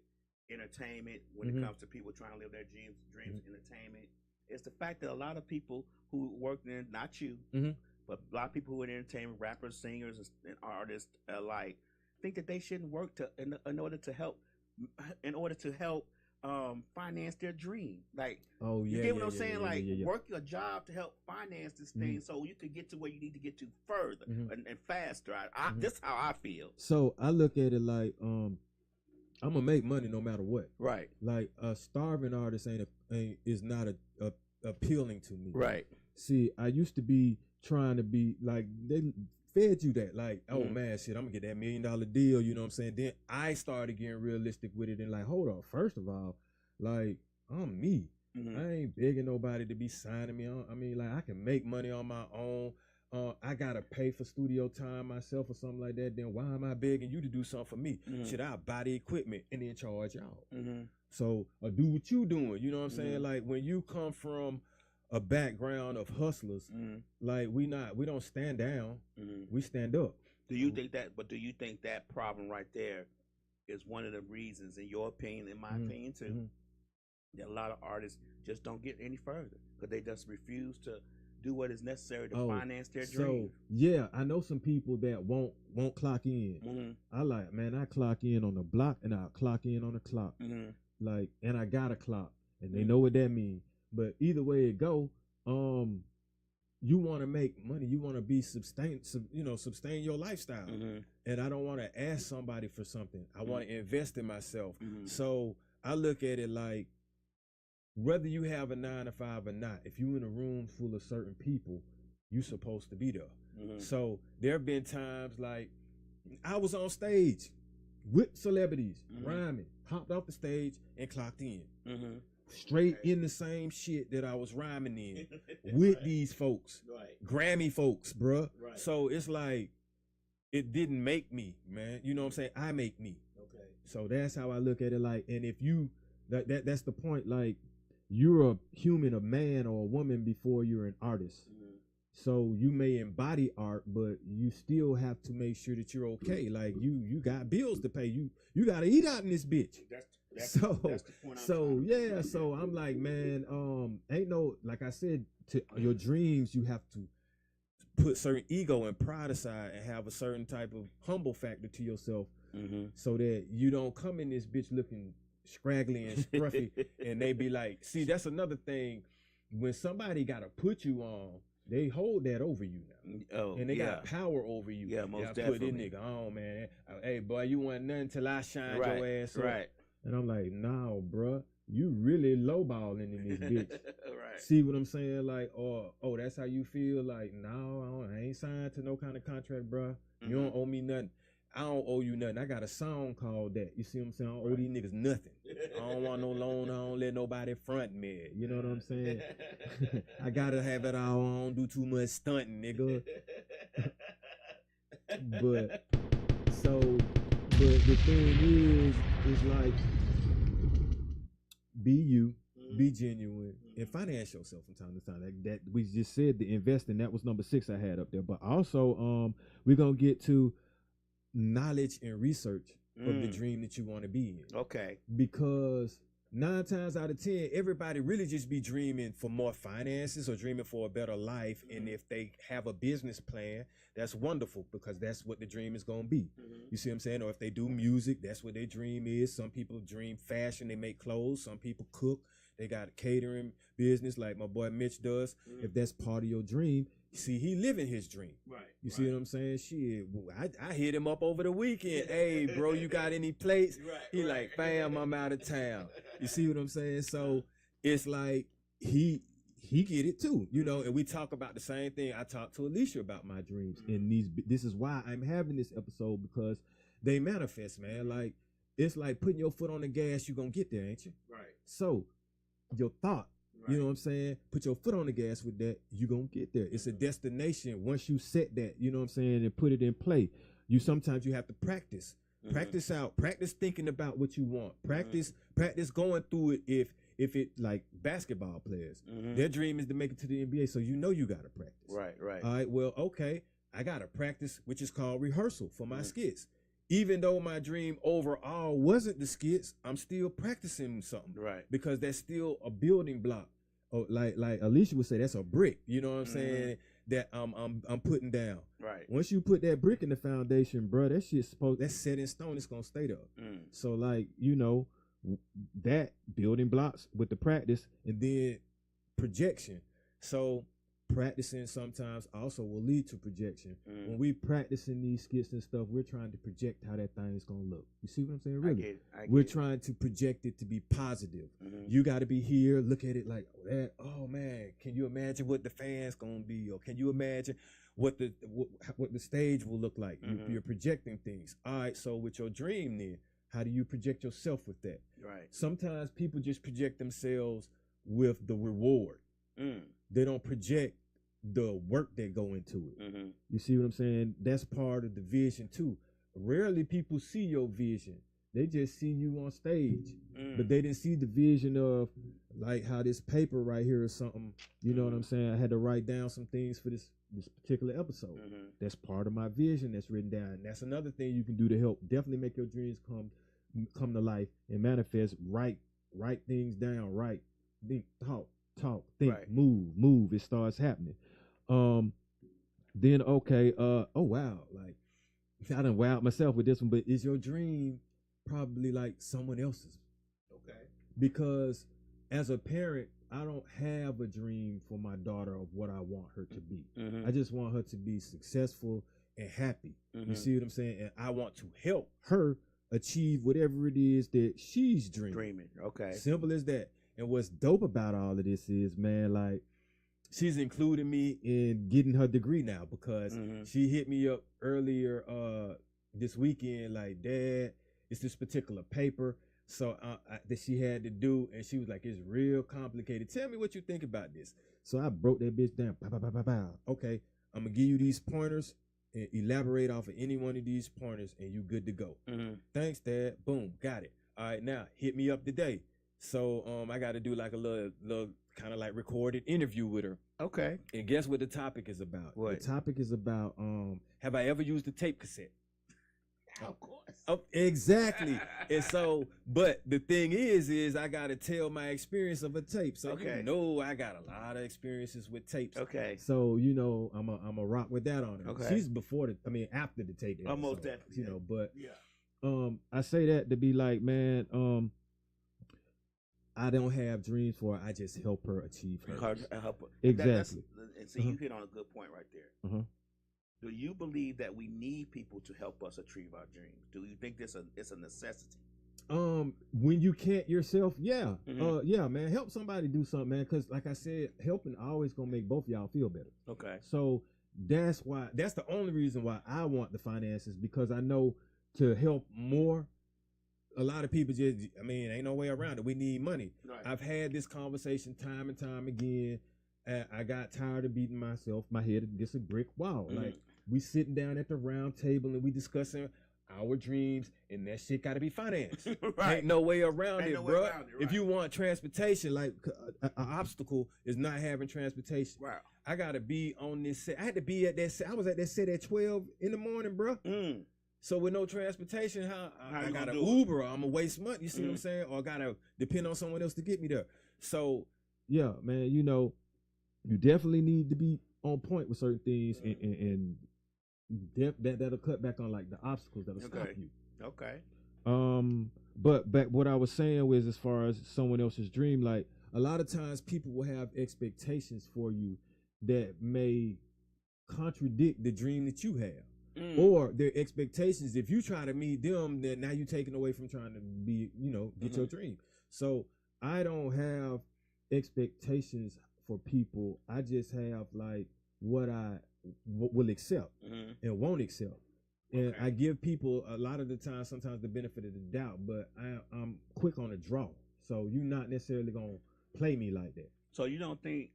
entertainment, when it comes to people trying to live their dreams entertainment, is the fact that a lot of people who work in, not you, but a lot of people who are in entertainment, rappers, singers, and artists alike, think that they shouldn't work in order to help finance their dream. Like, you get what I'm saying? Work your job to help finance this thing, so you could get to where you need to get to further and faster. This is how I feel. So I look at it like, I'm gonna make money no matter what. Right. Like a starving artist is not appealing to me. Right. See, I used to be trying to be like they fed you that, like, oh man, shit, I'm gonna get that $1 million deal. You know what I'm saying? Then I started getting realistic with it and like, hold on, first of all, like I'm me. I ain't begging nobody to be signing me on. I mean, like I can make money on my own. I gotta pay for studio time myself or something like that. Then why am I begging you to do something for me? Should I buy the equipment and then charge y'all? So do what you doing. You know what I'm saying? Like when you come from a background of hustlers, like we don't stand down, we stand up. Do you think that? But do you think that problem right there is one of the reasons, in your opinion, in my opinion too, that a lot of artists just don't get any further because they just refuse to do what is necessary to finance their dream? So yeah, I know some people that won't clock in. I like, man, I clock in on the block and I clock in on the clock. Like, and I got a clock, and they know what that means. But either way it go, you want to make money. You want to be sustain your lifestyle. And I don't want to ask somebody for something. I want to invest in myself. So I look at it like, whether you have a 9 to 5 or not, if you in a room full of certain people, you supposed to be there. So there have been times like I was on stage with celebrities, rhyming, hopped off the stage and clocked in. Straight in the same shit that I was rhyming in with these folks, Grammy folks, bruh. So it's like, it didn't make me, man. You know what I'm saying? I make me. Okay. So that's how I look at it. Like, and if you, that's the point. Like, you're a human, a man or a woman before you're an artist. So you may embody art, but you still have to make sure that you're okay. Like you got bills to pay. You got to eat out in this bitch. That's the point so I'm like, man, ain't no, like I said, to your dreams, you have to put certain ego and pride aside and have a certain type of humble factor to yourself, so that you don't come in this bitch looking scraggly and scruffy and they be like, see, that's another thing. When somebody got to put you on, they hold that over you now. And they got power over you. Yeah, most definitely. Put this nigga on, man. Hey, boy, you want nothing till I shine your ass up. Right. And I'm like, nah, bruh, you really lowballing in this bitch. See what I'm saying? Like, oh, that's how you feel? Like, no, I ain't signed to no kind of contract, bruh. You don't owe me nothing. I don't owe you nothing. I got a song called that. You see what I'm saying? I don't owe these niggas nothing. I don't want no loan. I don't let nobody front me. You know what I'm saying? I gotta have it all. I don't do too much stunting, nigga. But the thing is like, be you, be genuine, and finance yourself from time to time. That we just said, the investing, that was number 6 I had up there. But also, we're gonna get to knowledge and research of the dream that you want to be in. Okay. Because 9 times out of 10, everybody really just be dreaming for more finances or dreaming for a better life. And if they have a business plan, that's wonderful, because that's what the dream is going to be. You see what I'm saying? Or if they do music, that's what their dream is. Some people dream fashion, they make clothes. Some people cook. They got a catering business like my boy Mitch does. If that's part of your dream, see, he living his dream. You see what I'm saying? Shit, I hit him up over the weekend. Hey, bro, you got any plates? He like, fam, I'm out of town. You see what I'm saying? So it's like he get it too, you know. And we talk about the same thing. I talked to Alicia about my dreams, and this is why I'm having this episode, because they manifest, man. Like, it's like putting your foot on the gas. You gonna get there, ain't you? So your thought. You know what I'm saying? Put your foot on the gas with that, you gonna get there. It's a destination. Once you set that, you know what I'm saying, and put it in play, sometimes you have to practice. Practice out. Practice thinking about what you want. Practice going through it. If it, like basketball players, their dream is to make it to the NBA, so you know you gotta practice. Right. All right, well, okay, I gotta practice, which is called rehearsal for my skits. Even though my dream overall wasn't the skits, I'm still practicing something. Because that's still a building block. Oh, like Alicia would say, that's a brick. You know what I'm saying? That I'm putting down. Once you put that brick in the foundation, bro, that's set in stone. It's gonna stay there. So, like, you know, that building blocks with the practice, and then projection. So practicing sometimes also will lead to projection. When we practicing these skits and stuff, we're trying to project how that thing is gonna look. You see what I'm saying? Really, we're trying to project it to be positive. You got to be here, look at it like that. Oh man, can you imagine what the fans gonna be, or can you imagine what the stage will look like? You're projecting things. All right, so with your dream, then how do you project yourself with that? Right. Sometimes people just project themselves with the reward. They don't project the work that go into it. You see what I'm saying? That's part of the vision too. Rarely people see your vision. They just see you on stage, but they didn't see the vision of like how this paper right here or something. You know what I'm saying? I had to write down some things for this particular episode. That's part of my vision that's written down. And that's another thing you can do to help definitely make your dreams come to life and manifest. Write things down. Write, think, talk, think, right. move. It starts happening. Then okay, oh wow, like I done wowed myself with this one, but is your dream probably like someone else's? Okay. Because as a parent, I don't have a dream for my daughter of what I want her to be. I just want her to be successful and happy. You see what I'm saying? And I want to help her achieve whatever it is that she's dreaming. Okay. Simple as that. And what's dope about all of this is, man, like, she's including me in getting her degree now, because she hit me up earlier this weekend, like, Dad, it's this particular paper so that she had to do, and she was like, it's real complicated. Tell me what you think about this. So I broke that bitch down. Okay, I'm gonna give you these pointers and elaborate off of any one of these pointers, and you good to go. Thanks, Dad. Boom, got it. All right, now hit me up today. So I got to do like a little kind of like recorded interview with her. Okay. And guess what the topic is about? What? The topic is about have I ever used a tape cassette? Of course. Oh, exactly. And so, but the thing is I got to tell my experience of a tape. So you know I got a lot of experiences with tapes. Okay. So you know I'm a rock with that on her. Okay. She's after the tape. Almost definitely. You know, but yeah. I say that to be like, man, I don't have dreams for her. I just help her achieve her. Help her. Exactly. And see, you hit on a good point right there. Do you believe that we need people to help us achieve our dreams? Do you think it's a necessity? When you can't yourself, yeah. Yeah, man. Help somebody do something, man. Because like I said, helping always gonna make both of y'all feel better. Okay. So that's the only reason why I want the finances, because I know to help more. A lot of people ain't no way around it. We need money. Right. I've had this conversation time and time again. I got tired of beating my head against a brick wall. Like, we sitting down at the round table and we discussing our dreams, and that shit got to be financed. Right. Ain't no way around it, bro. Right. If you want transportation, like an obstacle is not having transportation. Wow. I got to be on this set. I had to be at that set. I was at that set at 12 in the morning, bro. So with no transportation, how I got to Uber, or I'm going to waste money, you see what I'm saying? Or I got to depend on someone else to get me there. So, yeah, man, you know, you definitely need to be on point with certain things, and that'll cut back on, like, the obstacles that'll stop you. Okay. But back what I was saying was, as far as someone else's dream, like, a lot of times people will have expectations for you that may contradict the dream that you have. Or their expectations, if you try to meet them, then now you're taking away from trying to be, get your dream. So I don't have expectations for people. I just have like what I will accept and won't accept. And I give people a lot of the time, sometimes the benefit of the doubt, but I'm quick on a draw. So you're not necessarily going to play me like that. So you don't think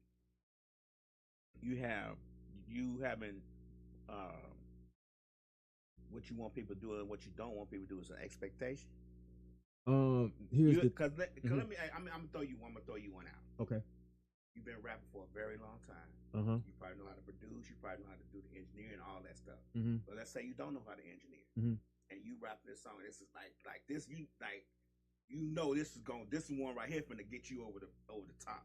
you haven't what you want people to do and what you don't want people to do is an expectation? I'm gonna throw you one out. Okay. You've been rapping for a very long time. You probably know how to produce. You probably know how to do the engineering and all that stuff. But let's say you don't know how to engineer, and you rap this song. This is like this. This is one right here finna get you over the top.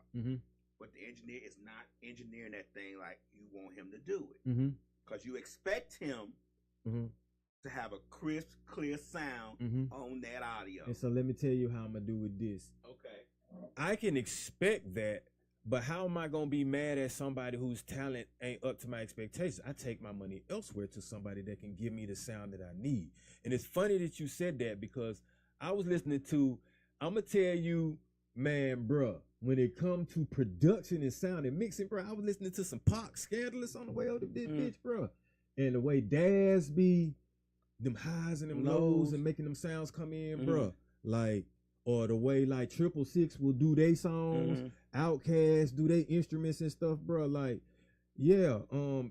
But the engineer is not engineering that thing like you want him to do it, because you expect him to have a crisp, clear sound on that audio. And so let me tell you how I'm gonna do with this. Okay. I can expect that. But how am I gonna be mad at somebody whose talent ain't up to my expectations? I take my money elsewhere to somebody that can give me the sound that I need. And it's funny that you said that because I was listening to, I'm gonna tell you, man, bruh, when it come to production and sound and mixing, bro, I was listening to some Pac Scandalous on the way over this bitch, bro. And the way Daz be, them highs and them lows and making them sounds come in, bro. Like, or the way like 666 will do their songs, Outkast do their instruments and stuff, bro. Like, yeah,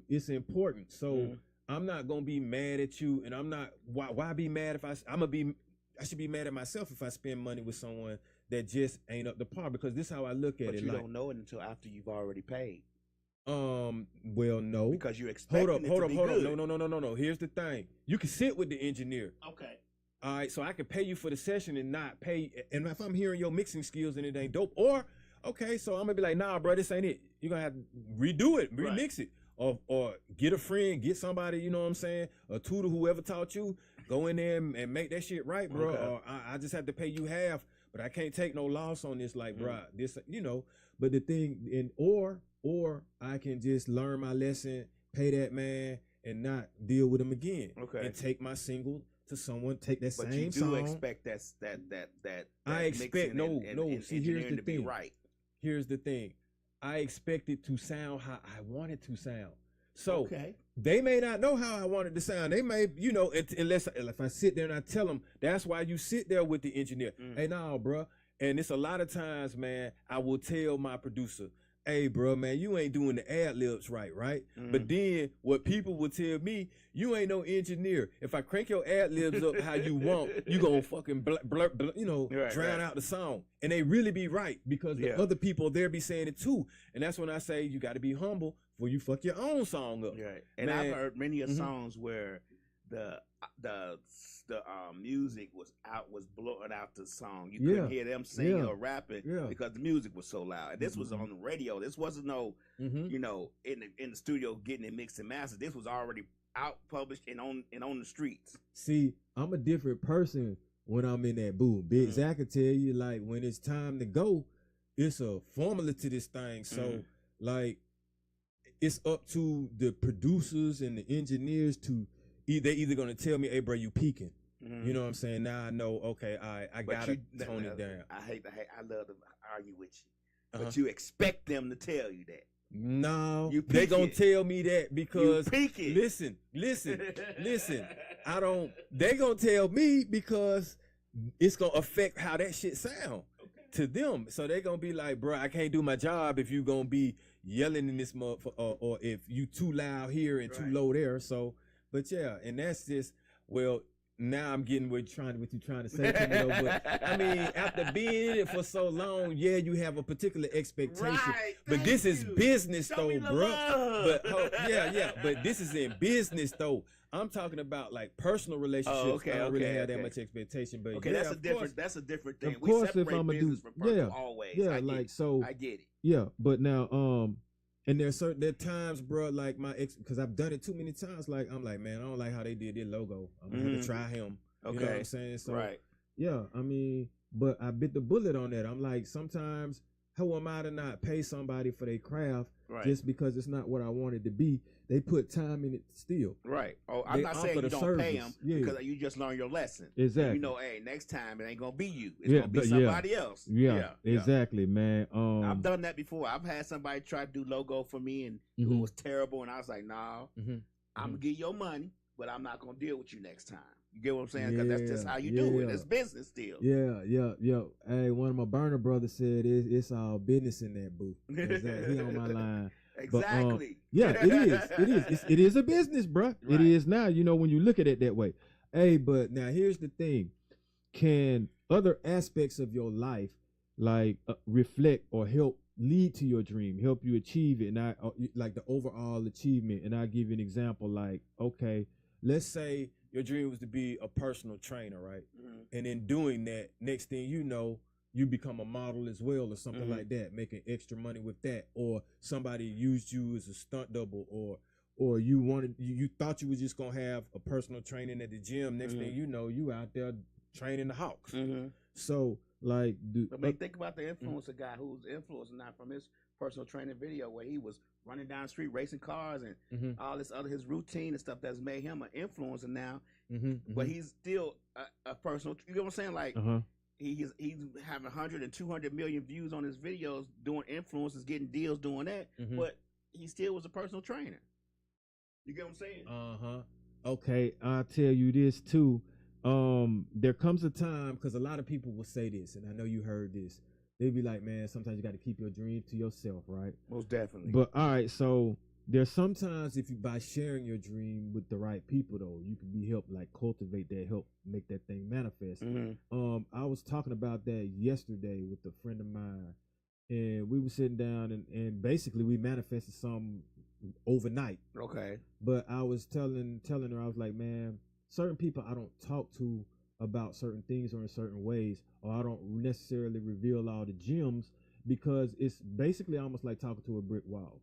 it's important. So I'm not gonna be mad at you, and I'm not. Why be mad if I should be mad at myself if I spend money with someone that just ain't up to par, because this is how I look at it. But you don't know it until after you've already paid. Well, no, because you expect. Hold up. No. Here's the thing: you can sit with the engineer. Okay. All right, so I can pay you for the session and not pay. And if I'm hearing your mixing skills and it ain't dope, or okay, so I'm gonna be like, nah, bro, this ain't it. You're gonna have to redo it, remix it, or get a friend, get somebody, you know what I'm saying, a tutor, whoever taught you, go in there and make that shit right, bro. Okay. Or I just have to pay you half, but I can't take no loss on this, like, bro, this, you know. But the thing, or I can just learn my lesson, pay that man, and not deal with him again, and take my single to someone, take that same song. But you do expect that I expect no. See, here's the thing. Right. Here's the thing. I expect it to sound how I want it to sound. So they may not know how I want it to sound. They may, you know, unless if I sit there and I tell them, that's why you sit there with the engineer. Hey, nah, bro. And it's a lot of times, man, I will tell my producer, hey, bro, man, you ain't doing the ad-libs right? But then what people will tell me, you ain't no engineer. If I crank your ad-libs up how you want, you gonna fucking drown out the song. And they really be right, because the other people there be saying it too. And that's when I say you got to be humble before you fuck your own song up. Right. And man, I've heard many of songs where the music was blowing out the song. You couldn't hear them singing or rapping because the music was so loud. And this was on the radio. This wasn't no, you know, in the studio getting it mixed and mastered. This was already out, published, and on the streets. See, I'm a different person when I'm in that booth. Big Zach can tell you, like, when it's time to go, it's a formula to this thing. So, like, it's up to the producers and the engineers to they either gonna tell me, hey, bro, you peaking. You know what I'm saying? Now I know, okay, I gotta tone it down. I love to argue with you. But you expect them to tell you that. No, they gonna tell me that because listen. They gonna tell me because it's gonna affect how that shit sound to them. So they gonna be like, bro, I can't do my job if you gonna be yelling in this motherfucker, or if you too loud here and too low there. So, but yeah, and that's just, well, now I'm getting what you trying to say to me, though. But I mean, after being in it for so long, yeah, you have a particular expectation. Right, but this is business, though, bro. But but this is in business, though. I'm talking about like personal relationships. I don't really have that much expectation. But that's a different thing. Of course, we separate business from personal always. Yeah, I get it. Yeah, but now and there are times, bro, like my ex, because I've done it too many times. Like, I'm like, man, I don't like how they did their logo. I'm gonna have to try him. You know what I'm saying? So, yeah, I mean, but I bit the bullet on that. I'm like, sometimes, how am I to not pay somebody for their craft just because it's not what I want it to be? They put time in it still. Right. Oh, I'm not saying you don't pay them because you just learn your lesson. Exactly. You know, hey, next time it ain't gonna be you. It's gonna be somebody else. Yeah, exactly, man. I've done that before. I've had somebody try to do logo for me and it was terrible, and I was like, nah, I'm gonna give you your money, but I'm not gonna deal with you next time. You get what I'm saying? Because that's just how you do it. It's business still. Yeah. Hey, one of my burner brothers said it's all business in that booth. He on my line. Exactly. But, it is a business, bro. Right. It is now, you know, when you look at it that way. Hey, but now here's the thing. Can other aspects of your life like reflect or help lead to your dream, help you achieve it, and like the overall achievement? And I'll give you an example. Like, okay, let's say your dream was to be a personal trainer, right? And in doing that, next thing you know, you become a model as well, or something like that, making extra money with that, or somebody used you as a stunt double, or you thought you was just gonna have a personal training at the gym. Next thing you know, you out there training the Hawks. So, like, think about the influencer guy who's influenced not from his personal training video where he was running down the street racing cars and all this other his routine and stuff that's made him an influencer now. But he's still a personal. You know what I'm saying? Like he's having 100 and 200 million views on his videos, doing influencers, getting deals, doing that. But he still was a personal trainer. You get what I'm saying? Okay, I'll tell you this too. There comes a time, because a lot of people will say this, and I know you heard this. They'd be like, man, sometimes you got to keep your dream to yourself, right? Most definitely. But all right, so there's sometimes if you, by sharing your dream with the right people, though, you can be helped, like cultivate that, help make that thing manifest. I was talking about that yesterday with a friend of mine, and we were sitting down and basically we manifested something overnight. Okay. But I was telling her, I was like, man, certain people I don't talk to about certain things or in certain ways, or I don't necessarily reveal all the gems, because it's basically almost like talking to a brick wall.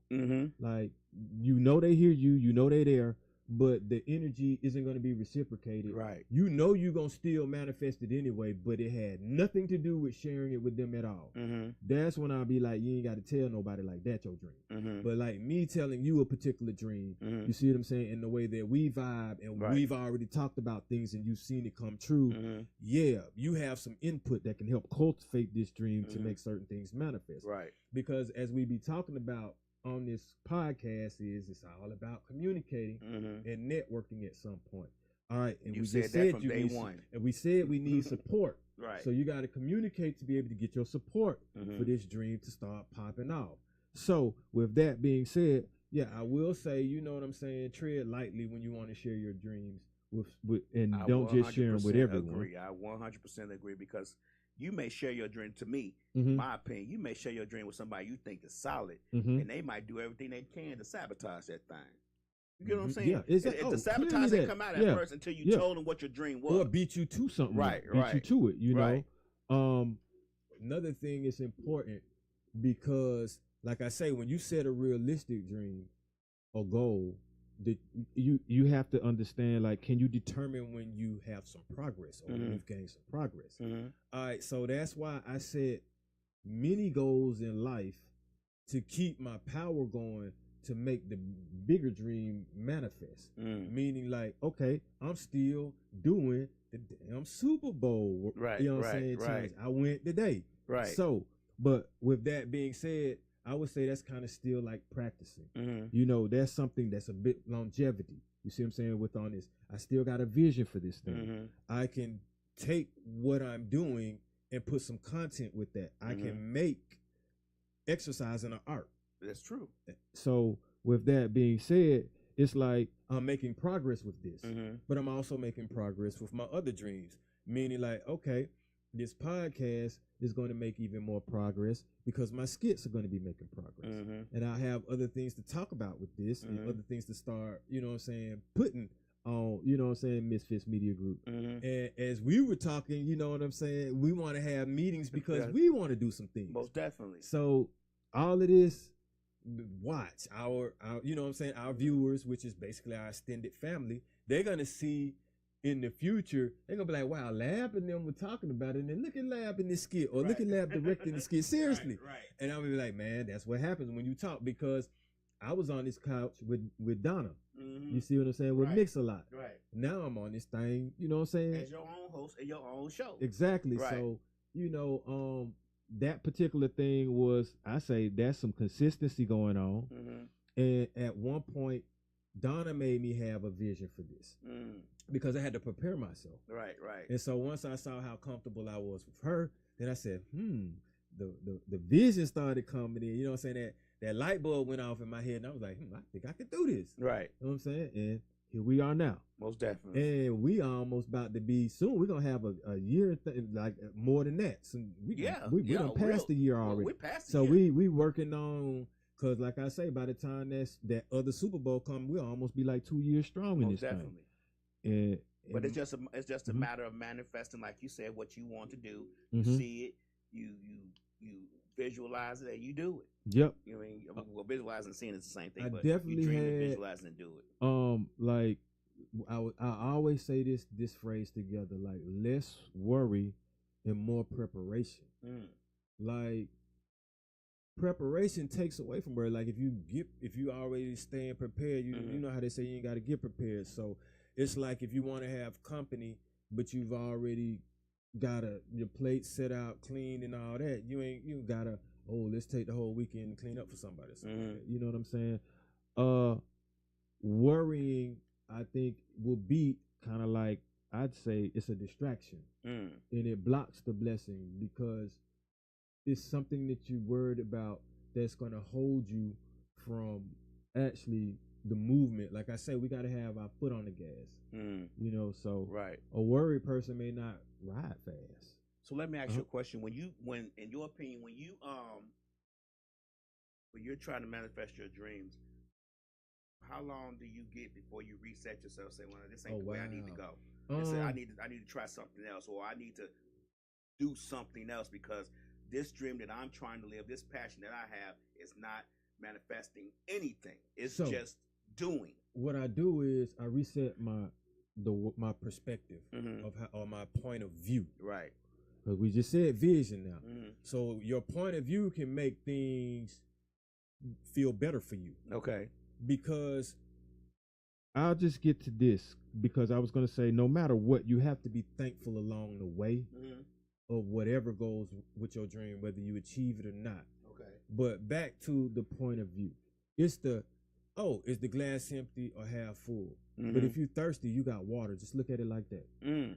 Like, you know they hear you, you know they there, but the energy isn't going to be reciprocated. Right. You know you're going to still manifest it anyway, but it had nothing to do with sharing it with them at all. That's when I'll be like, you ain't got to tell nobody like that your dream. But like me telling you a particular dream, you see what I'm saying, in the way that we vibe and we've already talked about things and you've seen it come true. Yeah, you have some input that can help cultivate this dream to make certain things manifest. Right. Because as we be talking about on this podcast, it's all about communicating and networking at some point. All right, and you we said just that said from you day need, one. and we said we need support. Right. So you got to communicate to be able to get your support for this dream to start popping off. So with that being said, yeah, I will say, you know what I'm saying, tread lightly when you want to share your dreams with and don't just share them with everyone. Agree. I 100% agree, because you may share your dream, to me, my opinion, you may share your dream with somebody you think is solid, and they might do everything they can to sabotage that thing. You get what I'm saying? Yeah, exactly. The sabotage didn't come out at first until you told them what your dream was. Or beat you to something. Right, beat you to it, you know? Another thing is important, because, like I say, when you set a realistic dream or goal, that you have to understand, like, can you determine when you have some progress or when you've gained some progress? All right, so that's why I set many goals in life to keep my power going to make the bigger dream manifest. Meaning, like, okay, I'm still doing the damn Super Bowl. Right. You know what I'm saying? Right. I went today. Right. So, but with that being said, I would say that's kind of still like practicing. You know, that's something that's a bit longevity. You see what I'm saying? With on this, I still got a vision for this thing. I can take what I'm doing and put some content with that. I can make exercise an art. That's true. So with that being said, it's like I'm making progress with this, but I'm also making progress with my other dreams. Meaning, like, okay, this podcast is going to make even more progress because my skits are going to be making progress. And I have other things to talk about with this and other things to start, you know what I'm saying, putting on, you know what I'm saying, Misfits Media Group. And as we were talking, you know what I'm saying, we want to have meetings because we want to do some things. Most definitely. So all of this, watch our you know what I'm saying, our viewers, which is basically our extended family, they're going to see in the future, they're gonna be like, wow, Lab and them were talking about it, and then look at Lab in this skit, or look at Lab directing the skit. Seriously. Right. And I'm gonna be like, man, that's what happens when you talk, because I was on this couch with Donna. You see what I'm saying? With Mix a Lot. Right. Now I'm on this thing, you know what I'm saying? As your own host and your own show. Exactly. Right. So, you know, that particular thing was, I say, that's some consistency going on. And at one point, Donna made me have a vision for this. Because I had to prepare myself. Right. And so once I saw how comfortable I was with her, then I said, the vision started coming in. You know what I'm saying? That light bulb went off in my head, and I was like, I think I could do this. Right. You know what I'm saying? And here we are now. Most definitely. And we almost about to be, soon we're going to have a year, like more than that. So we done passed the year already. We passed the so year. we working on, because like I say, by the time that other Super Bowl come, we'll almost be like 2 years strong in this definitely. thing. But it's just a matter of manifesting, like you said, what you want to do. You see it, you visualize it, and you do it. Yep. You know what I mean? Well, visualizing and seeing is the same thing. I But definitely you dream had, and visualize and do it. Like I always say this phrase together, like, less worry and more preparation. Like, preparation takes away from where, like, if you already staying prepared, you know how they say you ain't got to get prepared. So it's like if you want to have company, but you've already got your plate set out clean and all that, you gotta, let's take the whole weekend and clean up for somebody. You know what I'm saying? Worrying, I think, will be kind of like, I'd say it's a distraction, and it blocks the blessing because it's something that you're worried about that's going to hold you from actually the movement. Like I said, we got to have our foot on the gas, you know, so right. A worried person may not ride fast. So let me ask you a question. When in your opinion, when you're trying to manifest your dreams, how long do you get before you reset yourself, say, well, this ain't the way I need to go? Say, I need to try something else, or I need to do something else because this dream that I'm trying to live, this passion that I have, is not manifesting anything. It's just doing. What I do is I reset my perspective of or my point of view. Right. Because we just said vision now. So your point of view can make things feel better for you. Okay. Because I'll just get to this, because I was going to say, no matter what, you have to be thankful along the way of whatever goes with your dream, whether you achieve it or not. Okay. But back to the point of view. It's is the glass empty or half full? But if you're thirsty, you got water. Just look at it like that.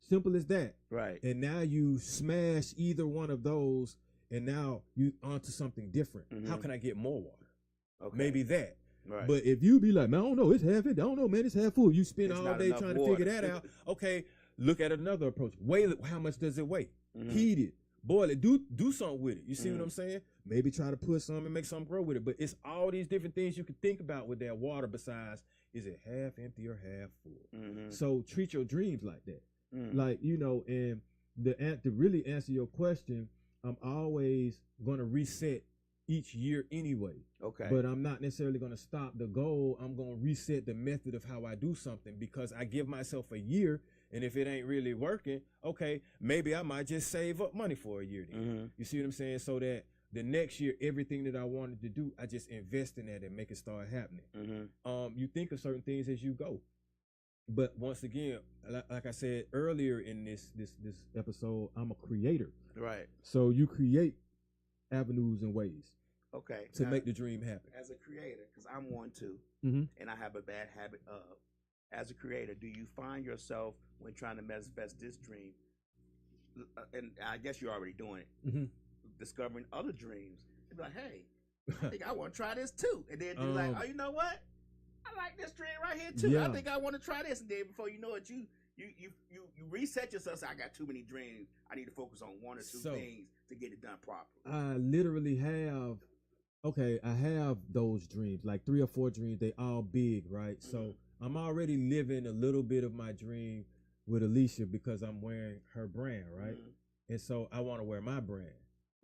Simple as that. Right. And now you smash either one of those, and now you onto something different. How can I get more water? Okay. Maybe that. Right. But if you be like, man, I don't know, it's half empty. I don't know, man, it's half full. You spend It's all day trying to figure that out. Okay, look at another approach. Weigh it. How much does it weigh? Heat it. Boil it. Do something with it. You see what I'm saying? Maybe try to put some and make something grow with it. But it's all these different things you can think about with that water besides, is it half empty or half full? So treat your dreams like that. Like, you know, and to really answer your question, I'm always going to reset each year anyway. Okay. But I'm not necessarily going to stop the goal. I'm going to reset the method of how I do something, because I give myself a year, and if it ain't really working, okay, maybe I might just save up money for a year then. You see what I'm saying? So that the next year, everything that I wanted to do, I just invest in that and make it start happening. You think of certain things as you go. But once again, like I said earlier in this episode, I'm a creator. Right. So you create avenues and ways. Okay. To make the dream happen. As a creator, because I'm one too, and I have a bad habit of, as a creator, do you find yourself when trying to manifest this dream, and I guess you're already doing it, discovering other dreams, and be like, hey, I think I want to try this too, and then you're like, oh, you know what? I like this dream right here too. Yeah. I think I want to try this, and then before you know it, you reset yourself. Say, I got too many dreams. I need to focus on one or two things to get it done properly. I literally have. Okay, I have those dreams, like 3 or 4 dreams. They all big, right? So I'm already living a little bit of my dream with Alicia because I'm wearing her brand, right? And so I want to wear my brand,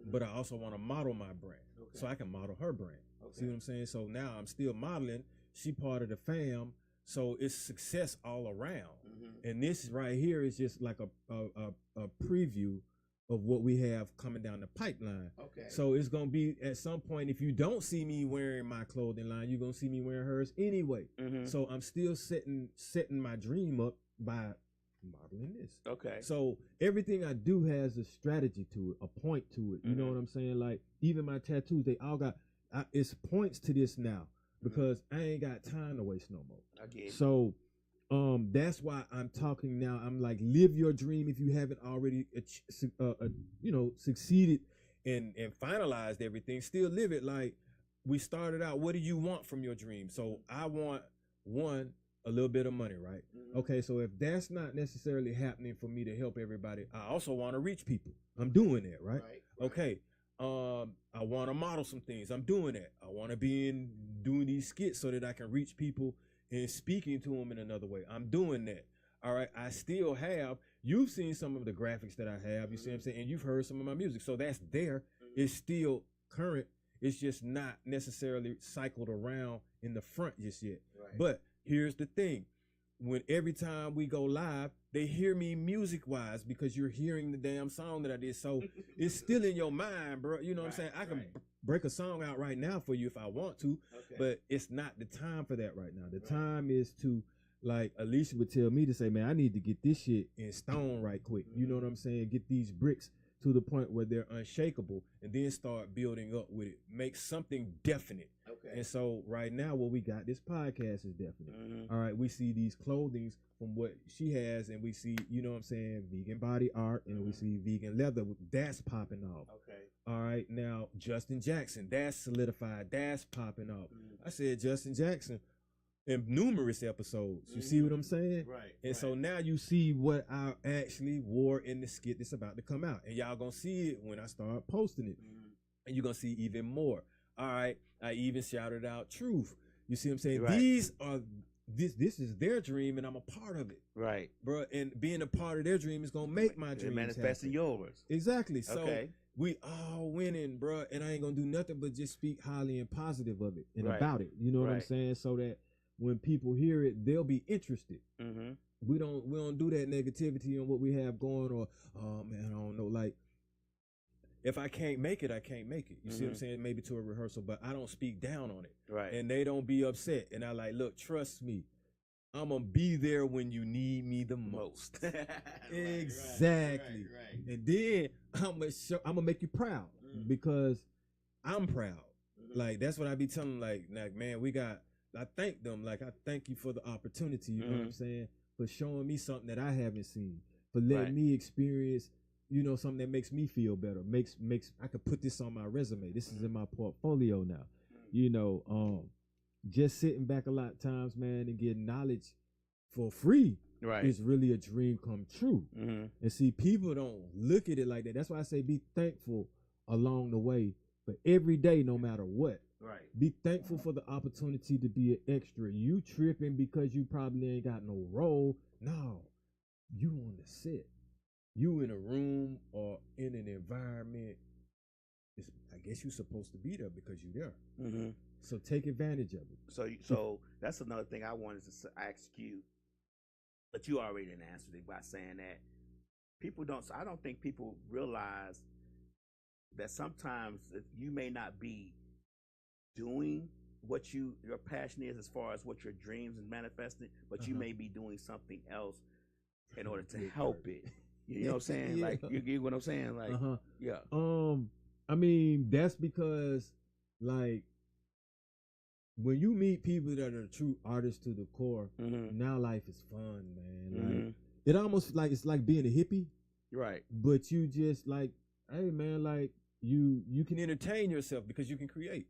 but I also want to model my brand, so I can model her brand. See what I'm saying? So now I'm still modeling. She part of the fam, so it's success all around. And this right here is just like a preview of what we have coming down the pipeline. Okay. So it's gonna be at some point, if you don't see me wearing my clothing line, you're gonna see me wearing hers anyway. So I'm still setting my dream up by modeling this. Okay. So everything I do has a strategy to it, a point to it. You know what I'm saying? Like even my tattoos, they all got it's points to this now, because I ain't got time to waste no more. Okay. So that's why I'm talking now. I'm like, live your dream if you haven't already, succeeded and finalized everything. Still live it. Like we started out. What do you want from your dream? So I want a little bit of money, right? Okay. So if that's not necessarily happening for me to help everybody, I also want to reach people. I'm doing that, right? Okay. I want to model some things. I'm doing that. I want to be doing these skits so that I can reach people and speaking to them in another way. I'm doing that. All right. I still have, you've seen some of the graphics that I have, you see what I'm saying? And you've heard some of my music. So that's there. It's still current. It's just not necessarily cycled around in the front just yet. Right. But here's the thing. When every time we go live, they hear me music wise because you're hearing the damn song that I did. So it's still in your mind, bro. You know what I'm saying? I can break a song out right now for you if I want to, but it's not the time for that right now. The time is to, like Alicia would tell me to say, man, I need to get this shit in stone right quick. You know what I'm saying? Get these bricks to the point where they're unshakable, and then start building up with it. Make something definite. And so right now what we got, this podcast is definite. All right, we see these clothings from what she has, and we see, you know what I'm saying, vegan body art, and we see vegan leather, that's popping off. All right, now Justin Jackson, that's solidified, that's popping off. I said Justin Jackson in numerous episodes. You see what I'm saying? Right. And so now you see what I actually wore in the skit that's about to come out. And y'all gonna see it when I start posting it. And you're gonna see even more. All right. I even shouted out Truth. You see what I'm saying? Right. These are this is their dream, and I'm a part of it. Right. Bro, and being a part of their dream is gonna make my dream manifesting yours. Exactly. So we all winning, bro. And I ain't gonna do nothing but just speak highly and positive of it and about it. You know what I'm saying? So that when people hear it, they'll be interested. We don't do that negativity on what we have going, or oh man, I don't know. Like, if I can't make it, I can't make it. You see what I'm saying? Maybe to a rehearsal, but I don't speak down on it. Right. And they don't be upset. And I like, look, trust me, I'm gonna be there when you need me the most. Exactly. Right. And then I'm gonna make you proud because I'm proud. Like, that's what I be telling them. Like, man, I thank them. Like, I thank you for the opportunity, you know what I'm saying? For showing me something that I haven't seen, for letting me experience, you know, something that makes me feel better. Makes I could put this on my resume. This is in my portfolio now. You know, just sitting back a lot of times, man, and getting knowledge for free is really a dream come true. And see, people don't look at it like that. That's why I say be thankful along the way for every day, no matter what. Right. Be thankful for the opportunity to be an extra. You tripping because you probably ain't got no role. No, you on the set. You in a room or in an environment. I guess you're supposed to be there because you're there. So take advantage of it. So that's another thing I wanted to ask you, but you already didn't answer it by saying that people don't. I don't think people realize that sometimes you may not be doing what your passion is as far as what your dreams and manifesting, but you may be doing something else in order to help it. You know what I'm saying? Like, you get what I'm saying? Like, I mean, that's because, like, when you meet people that are true artists to the core, now life is fun, man. Like, it almost like it's like being a hippie, right? But you just like, hey, man, like you can entertain yourself because you can create.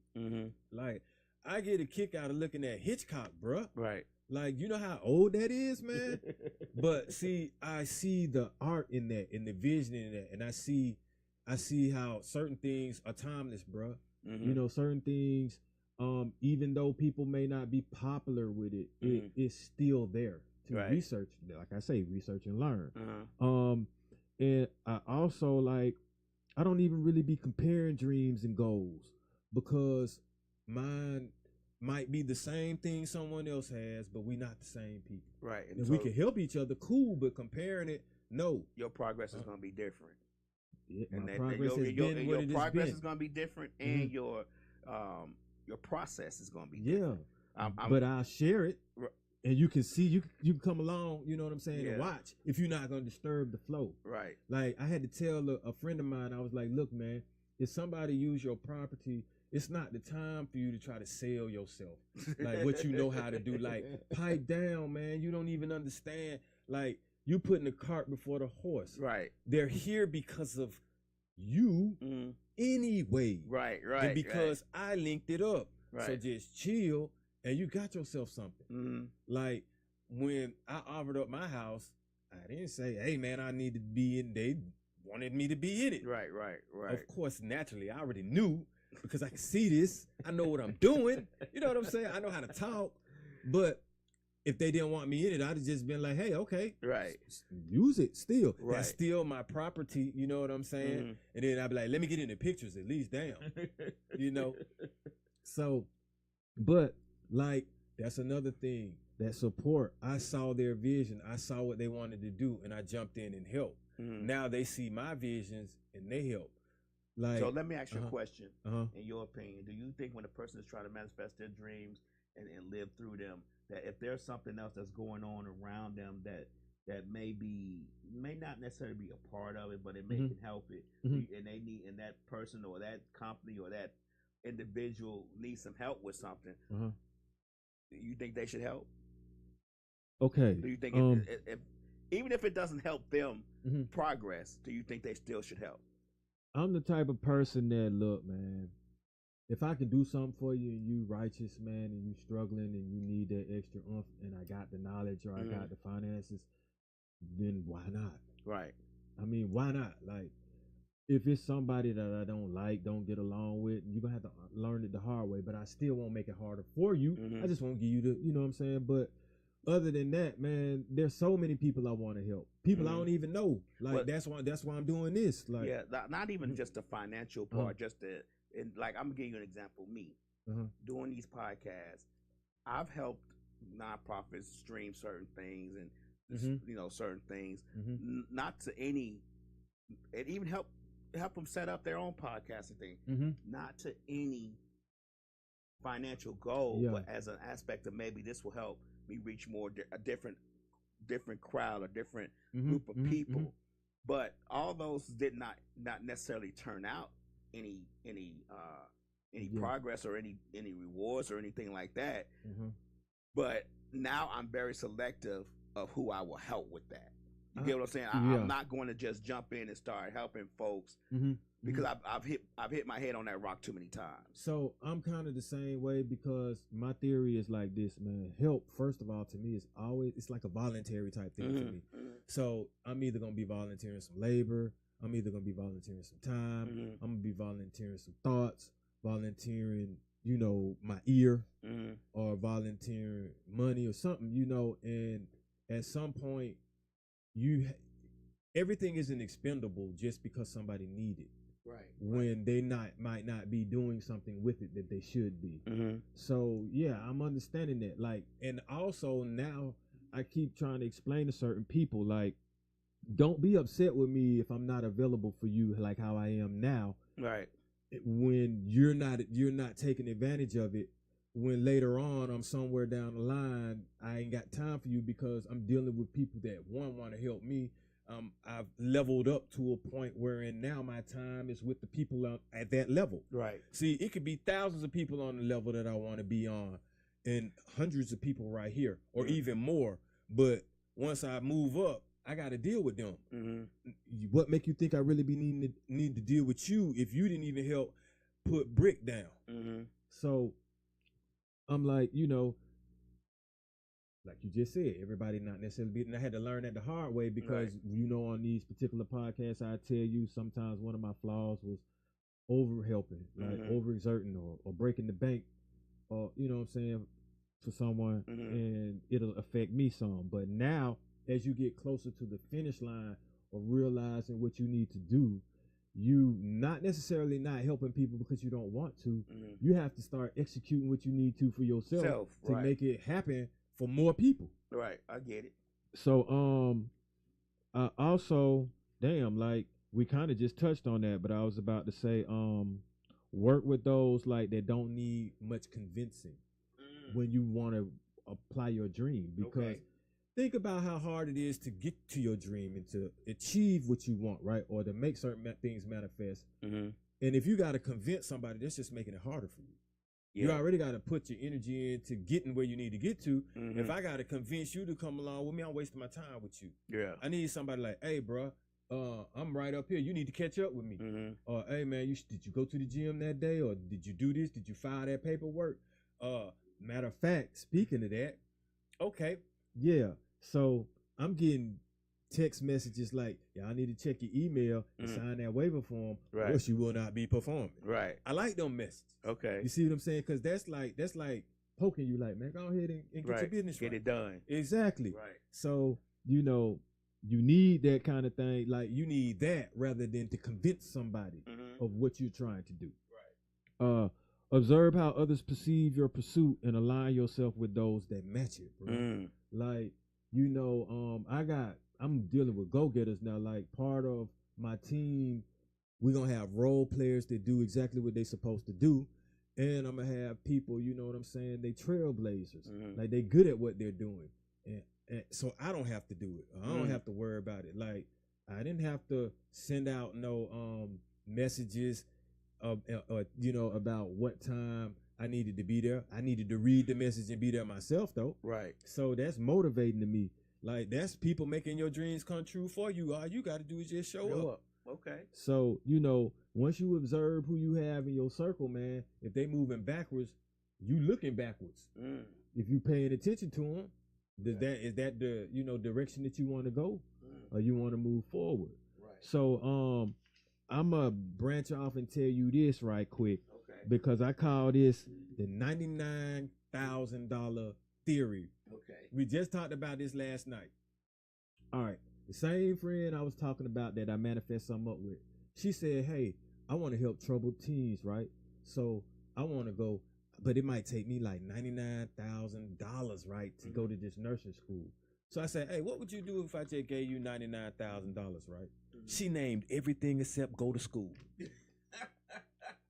Like, I get a kick out of looking at Hitchcock, bruh. Right. Like, you know how old that is, man? But see, I see the art in that, in the vision in that, and I see how certain things are timeless, bruh. You know, certain things, even though people may not be popular with it, it's still there to research. Like I say, research and learn. And I also, like, I don't even really be comparing dreams and goals because mine might be the same thing someone else has, but we not the same people. Right. And so we can help each other, cool, but comparing it, no. Your progress is going to be different. Yeah, my progress has been what it has been. Your progress is going to be different, and your process is going to be different. But I'll share it, and you can see, you can come along, you know what I'm saying, and watch if you're not going to disturb the flow. Right. Like, I had to tell a friend of mine, I was like, look, man, if somebody use your property, it's not the time for you to try to sell yourself, like what you know how to do. Like, pipe down, man. You don't even understand. Like, you putting the cart before the horse. Right. They're here because of you anyway. Right. And because I linked it up. Right. So just chill, and you got yourself something. Like, when I offered up my house, I didn't say, hey, man, I need to be in. They wanted me to be in it. Right. Of course, naturally, I already knew. Because I can see this, I know what I'm doing. You know what I'm saying? I know how to talk. But if they didn't want me in it, I'd have just been like, hey, okay. Right. Use it still. Right. That's still my property. You know what I'm saying? And then I'd be like, let me get in the pictures at least. Damn. You know? So, but like, that's another thing. That support. I saw their vision. I saw what they wanted to do, and I jumped in and helped. Now they see my visions, and they help. Like, so let me ask you a question. Uh-huh. In your opinion, do you think when a person is trying to manifest their dreams and live through them, that if there's something else that's going on around them that may not necessarily be a part of it, but it may can help it, and they need, and that person or that company or that individual needs some help with something, do you think they should help? Okay. Do you think if even if it doesn't help them progress, do you think they still should help? I'm the type of person that, look, man, if I can do something for you and you righteous, man, and you struggling and you need that extra oomph, and I got the knowledge or I got the finances, then why not? Right. I mean, why not? Like, if it's somebody that I don't like, don't get along with, you're going to have to learn it the hard way, but I still won't make it harder for you. I just won't give you the, you know what I'm saying? But other than that, man, there's so many people I want to help. People I don't even know. Like, that's why I'm doing this. Like, yeah, not even just the financial part, just the, and like, I'm gonna give you an example. Me doing these podcasts, I've helped nonprofits stream certain things and you know, certain things, not to any, and even help them set up their own podcasting thing, not to any financial goal, but as an aspect of maybe this will help me reach more a different crowd, a different group of people. But all those did not necessarily turn out any progress or any rewards or anything like that. But now I'm very selective of who I will help with that. You get what I'm saying? I'm not going to just jump in and start helping folks because I've hit my head on that rock too many times. So I'm kind of the same way, because my theory is like this, man. Help, first of all, to me, it's like a voluntary type thing for me. So I'm either gonna be volunteering some labor, I'm either gonna be volunteering some time, I'm gonna be volunteering some thoughts, volunteering, you know, my ear, or volunteering money or something, you know. And at some point, everything isn't expendable just because somebody need it. Right. When they might not be doing something with it that they should be. So yeah, I'm understanding that. Like, and also now I keep trying to explain to certain people, like, don't be upset with me if I'm not available for you like how I am now. Right. When you're not taking advantage of it. When later on I'm somewhere down the line, I ain't got time for you because I'm dealing with people that want to help me. I've leveled up to a point wherein now my time is with the people at that level. Right. See, it could be thousands of people on the level that I want to be on, and hundreds of people right here, or even more. But once I move up, I got to deal with them. What make you think I really need to deal with you if you didn't even help put brick down? So I'm like, you know, like you just said, everybody not necessarily beating. I had to learn that the hard way because, you know, on these particular podcasts, I tell you sometimes one of my flaws was over helping, like overexerting or breaking the bank, or, you know what I'm saying, for someone, and it'll affect me some. But now, as you get closer to the finish line of realizing what you need to do, you not necessarily not helping people because you don't want to. You have to start executing what you need to for yourself to make it happen for more people. Right, I get it. So also, like we kind of just touched on that, but I was about to say, work with those like that don't need much convincing when you want to apply your dream, because think about how hard it is to get to your dream and to achieve what you want, right? Or to make certain things manifest. And if you got to convince somebody, that's just making it harder for you. You already got to put your energy into getting where you need to get to. If I got to convince you to come along with me, I'm wasting my time with you. I need somebody like, hey, bro, I'm right up here. You need to catch up with me. Or, hey, man, did you go to the gym that day? Or did you do this? Did you file that paperwork? Matter of fact, speaking of that, so I'm getting text messages like, y'all need to check your email and sign that waiver form, or else you will not be performing. I like them messages. You see what I'm saying? Because that's like poking you, like, man, go ahead and get your business Get it done. Exactly. So, you know, you need that kind of thing. Like, you need that rather than to convince somebody of what you're trying to do. Observe how others perceive your pursuit and align yourself with those that match it, bro. Like, you know, I'm dealing with go-getters now. Like, part of my team We're gonna have role players that do exactly what they're supposed to do. And I'm gonna have people, you know what I'm saying, they trailblazers. Like they good at what they're doing. And so I don't have to do it. I don't have to worry about it. Like I didn't have to send out no messages you know, about what time I needed to be there. I needed to read the message and be there myself though. Right. So that's motivating to me. Like that's people making your dreams come true for you. All you gotta do is just show up. Okay. So, you know, once you observe who you have in your circle, man, if they moving backwards, you looking backwards. If you paying attention to them, is that the, you know, direction that you want to go, or you want to move forward? Right. So, I'm gonna branch off and tell you this right quick, Okay. because I call this the $99,000 theory. Okay. We just talked about this last night. All right. The same friend I was talking about that I manifest something up with, she said, hey, I want to help troubled teens, right? So I want to go, but it might take me like $99,000, right, to go to this nursing school. So I said, hey, what would you do if I just gave you $99,000, right? She named everything except go to school.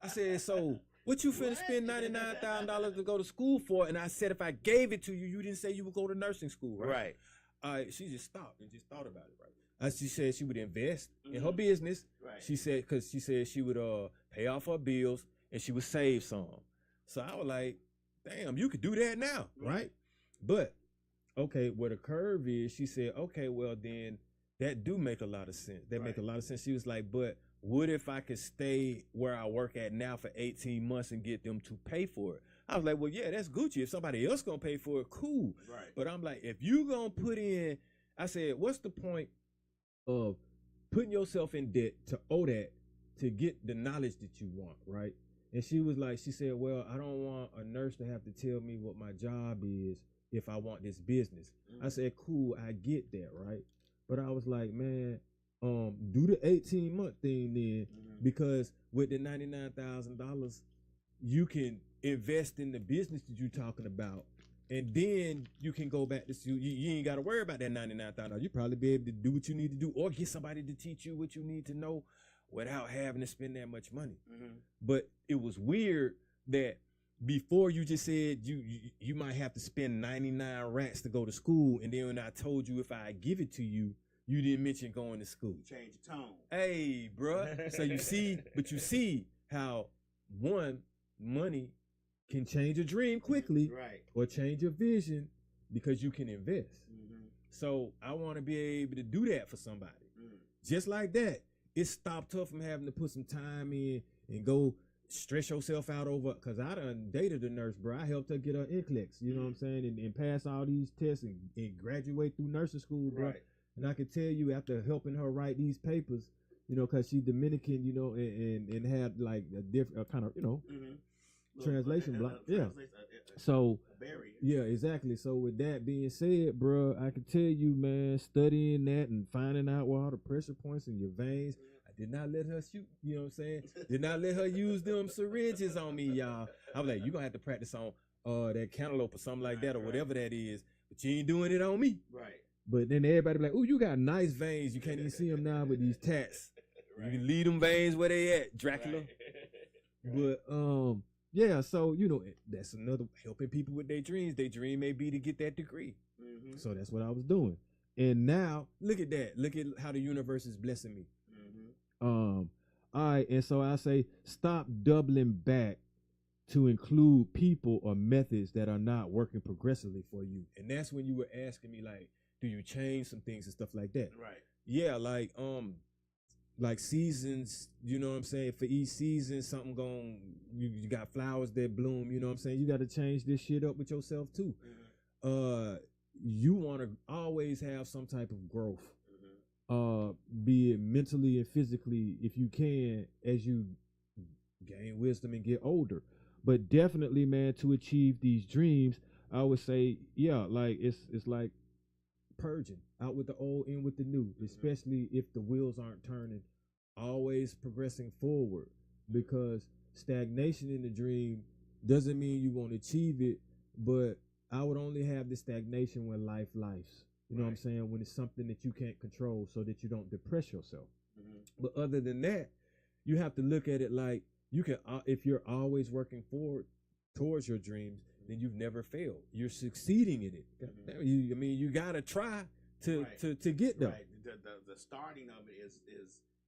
I said, so what you finna spend $99,000 to go to school for? And I said, if I gave it to you, you didn't say you would go to nursing school, right? Right. She just stopped and just thought about it, right? She said she would invest in her business. Right. She said, because she said she would pay off her bills and she would save some. So I was like, damn, you could do that now, right? But, okay, where the curve is, she said, okay, well then that do make a lot of sense. That make a lot of sense. She was like, but what if I could stay where I work at now for 18 months and get them to pay for it? I was like, well, yeah, that's Gucci. If somebody else gonna pay for it, cool. Right. But I'm like, if you gonna put in, I said, what's the point of putting yourself in debt to owe that to get the knowledge that you want, right? And she was like, she said, well, I don't want a nurse to have to tell me what my job is if I want this business. I said, cool, I get that, right? But I was like, man, do the 18-month thing then, because with the $99,000, you can invest in the business that you're talking about, and then you can go back to school. You ain't got to worry about that $99,000. You probably be able to do what you need to do, or get somebody to teach you what you need to know without having to spend that much money. But it was weird that before you just said you might have to spend 99 racks to go to school, and then when I told you if I give it to you, you didn't mention going to school. Change your tone. Hey, bruh. So you see how money can change a dream quickly, right, or change a vision because you can invest. So I want to be able to do that for somebody. Just like that, it stopped her from having to put some time in and go stress yourself out over, because I done dated a nurse, bro. I helped her get her NCLEX, you know what I'm saying, and pass all these tests and graduate through nursing school, bro. Right. And I can tell you, after helping her write these papers, you know, because she's Dominican, you know, and had like a different kind of, you know, translation block. Yeah. So, yeah, exactly. So with that being said, bro, I can tell you, man, studying that and finding out where all the pressure points in your veins. I did not let her shoot, you know what I'm saying? Did not let her use them syringes on me, y'all. I was like, you're going to have to practice on that cantaloupe or something like that, or whatever that is. But you ain't doing it on me. Right. But then everybody be like, oh, you got nice veins. You can't even see them now with these tats. You can leave them veins where they at, Dracula. But, yeah, so, you know, that's another, helping people with their dreams. Their dream may be to get that degree. So that's what I was doing. And now, look at that. Look at how the universe is blessing me. All right, and so I say, stop doubling back to include people or methods that are not working progressively for you. And that's when you were asking me, like, do you change some things and stuff like that? Right. Yeah, like seasons, you know what I'm saying? For each season, something you got flowers that bloom, you know what I'm saying? You got to change this shit up with yourself too. You want to always have some type of growth, be it mentally and physically, if you can, as you gain wisdom and get older. But definitely, man, to achieve these dreams, I would say, yeah, like it's like purging, out with the old, in with the new, especially if the wheels aren't turning, always progressing forward, because stagnation in the dream doesn't mean you won't achieve it, but I would only have the stagnation when life lives, you know what I'm saying, when it's something that you can't control, so that you don't depress yourself. But other than that, you have to look at it like you can. If you're always working forward towards your dreams, then you've never failed. You're succeeding in it. I mean, you gotta try to get there. Right. The starting of it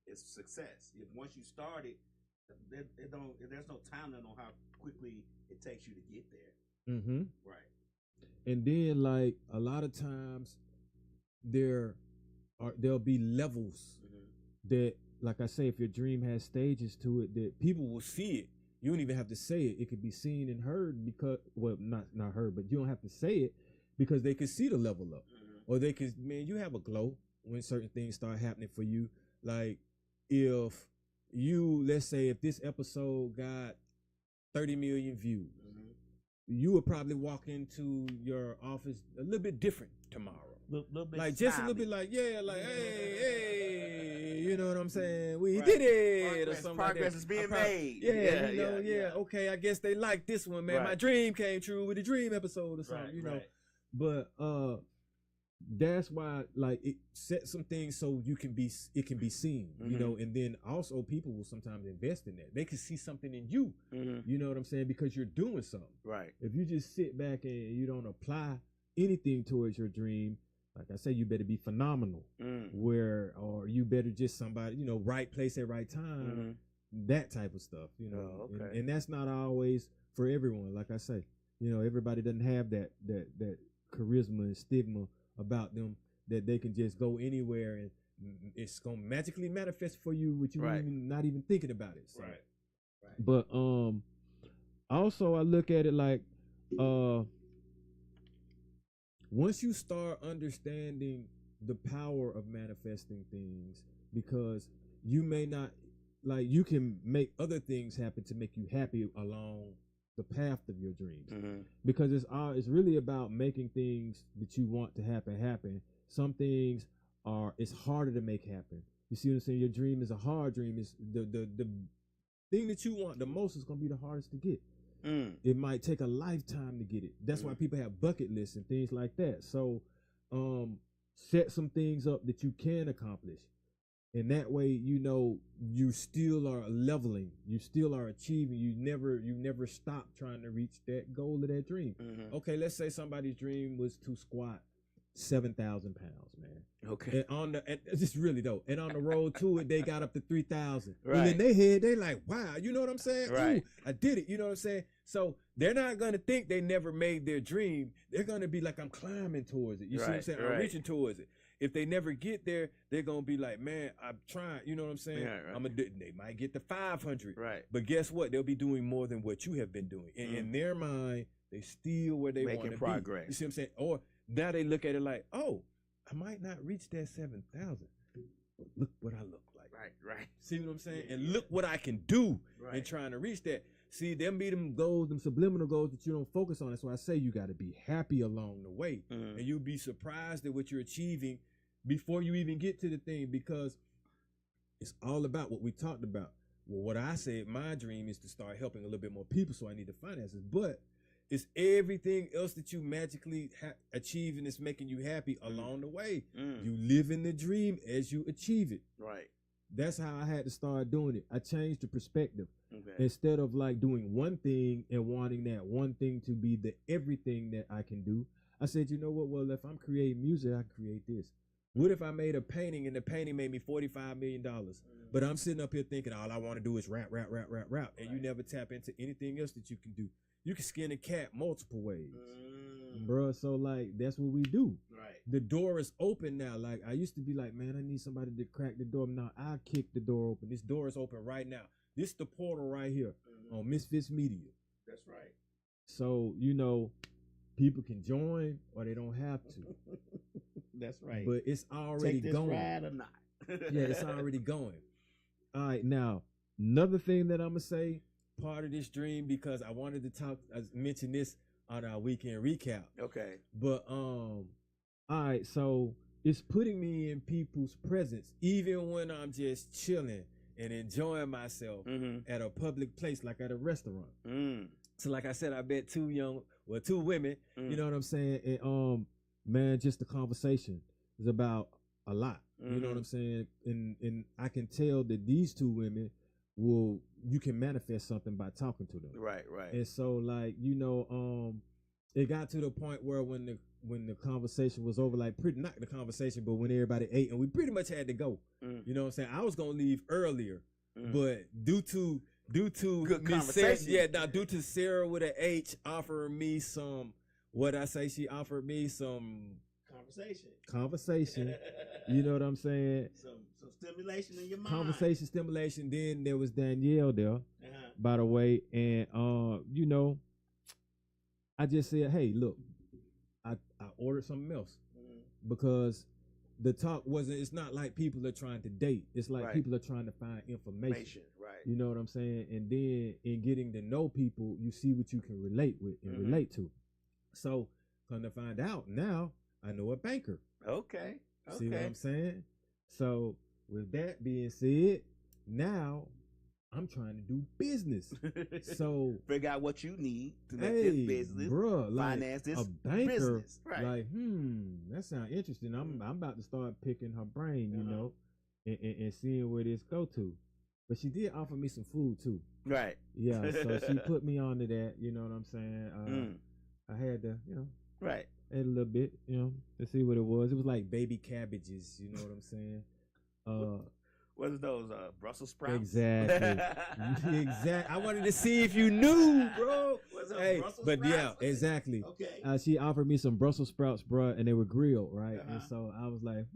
is success. If once you start it, there's no time limit on how quickly it takes you to get there. Mm-hmm. Right. And then like a lot of times there'll be levels that, like I say, if your dream has stages to it, that people will see it. You don't even have to say it. It could be seen and heard because, well, not heard, but you don't have to say it because they can see the level up. Or they can, man, you have a glow when certain things start happening for you. Like if you, let's say if this episode got 30 million views, you would probably walk into your office a little bit different tomorrow. Little bit like just a little bit like, yeah, like, hey, you know what I'm saying? We did it or something like that. Progress is being made. Yeah, okay, I guess they like this one, man. My dream came true with the dream episode or something, you know. But that's why, like, it set some things so it can be seen, you know, and then also people will sometimes invest in that. They can see something in you, you know what I'm saying, because you're doing something. Right. If you just sit back and you don't apply anything towards your dream, like I say, you better be phenomenal, or you better just somebody, you know, right place at right time, that type of stuff, you know. And that's not always for everyone. Like I say, you know, everybody doesn't have that charisma and stigma about them that they can just go anywhere and it's gonna magically manifest for you with you not even thinking about it. So. Right. But also I look at it like once you start understanding the power of manifesting things, because you may not, like, you can make other things happen to make you happy along the path of your dreams, because it's really about making things that you want to happen. Some things it's harder to make happen. You see what I'm saying? Your dream is a hard dream. It's the thing that you want the most is gonna be the hardest to get. It might take a lifetime to get it. That's why people have bucket lists and things like that. So set some things up that you can accomplish. And that way, you know, you still are leveling, you still are achieving, you never stop trying to reach that goal of that dream. Okay, let's say somebody's dream was to squat 7,000 pounds, man. Okay. And it's really dope. And on the road to it, they got up to 3,000. And in their head, they like, wow, you know what I'm saying? Ooh, I did it. You know what I'm saying? So they're not gonna think they never made their dream. They're gonna be like, I'm climbing towards it. You see what I'm saying? I'm reaching towards it. If they never get there, they're gonna be like, man, I'm trying. You know what I'm saying? They might get to 500. Right. But guess what? They'll be doing more than what you have been doing. And in their mind, they still where they want to be. Making progress. You see what I'm saying? Or now they look at it like, oh, I might not reach that 7,000. But look what I look like. Right. See what I'm saying? And look what I can do in trying to reach that. See, them be them goals, them subliminal goals that you don't focus on. That's why I say you got to be happy along the way. And you'll be surprised at what you're achieving before you even get to the thing, because it's all about what we talked about. Well, what I said, my dream is to start helping a little bit more people, so I need the finances. But it's everything else that you magically achieve and it's making you happy along the way. You live in the dream as you achieve it. Right. That's how I had to start doing it. I changed the perspective. Instead of like doing one thing and wanting that one thing to be the everything that I can do, I said, you know what? Well, if I'm creating music, I can create this. What if I made a painting and the painting made me $45 million? But I'm sitting up here thinking all I want to do is rap. And you never tap into anything else that you can do. You can skin a cat multiple ways. Bro, so like that's what we do. Right. The door is open now. Like I used to be like, man, I need somebody to crack the door. Now I kick the door open. This door is open right now. This is the portal right here on Misfits Media. That's right. So, you know, people can join or they don't have to. That's right. But it's already going. Ride or not. Yeah, it's already going. All right, now another thing that I'm gonna say, part of this dream, because I wanted to mention this on our weekend recap. Okay. But all right, so it's putting me in people's presence, even when I'm just chilling and enjoying myself at a public place, like at a restaurant. So like I said, I met two women, you know what I'm saying? And man, just the conversation is about a lot. You know what I'm saying? And I can tell that these two women you can manifest something by talking to them. Right. And so like, it got to the point where when the conversation was over, like not the conversation, but when everybody ate and we pretty much had to go. You know what I'm saying? I was gonna leave earlier, but due to good conversation. due to Sarah with an H offering me some, she offered me some conversation. You know what I'm saying? Some stimulation in your mind. Conversation, stimulation. Then there was Danielle there, by the way, and I just said, hey, look, I ordered something else because the talk it's not like people are trying to date. It's like people are trying to find information. Right. You know what I'm saying? And then in getting to know people, you see what you can relate with and relate to. So come to find out now, I know a banker. Okay. See what I'm saying? So with that being said, now I'm trying to do business. So figure out what you need to make this business, bruh, finance this a banker, business. Right. Like, that sounds interesting. I'm about to start picking her brain, you know, and seeing where this go to. But she did offer me some food too. Right. Yeah. So she put me onto that. You know what I'm saying? I had to, right. Ate a little bit, to see what it was. It was like baby cabbages. You know what I'm saying? What's those Brussels sprouts? Exactly. Exactly. I wanted to see if you knew, bro. Brussels sprouts? Yeah, exactly. Okay. She offered me some Brussels sprouts, bro, and they were grilled, right? And so I was like,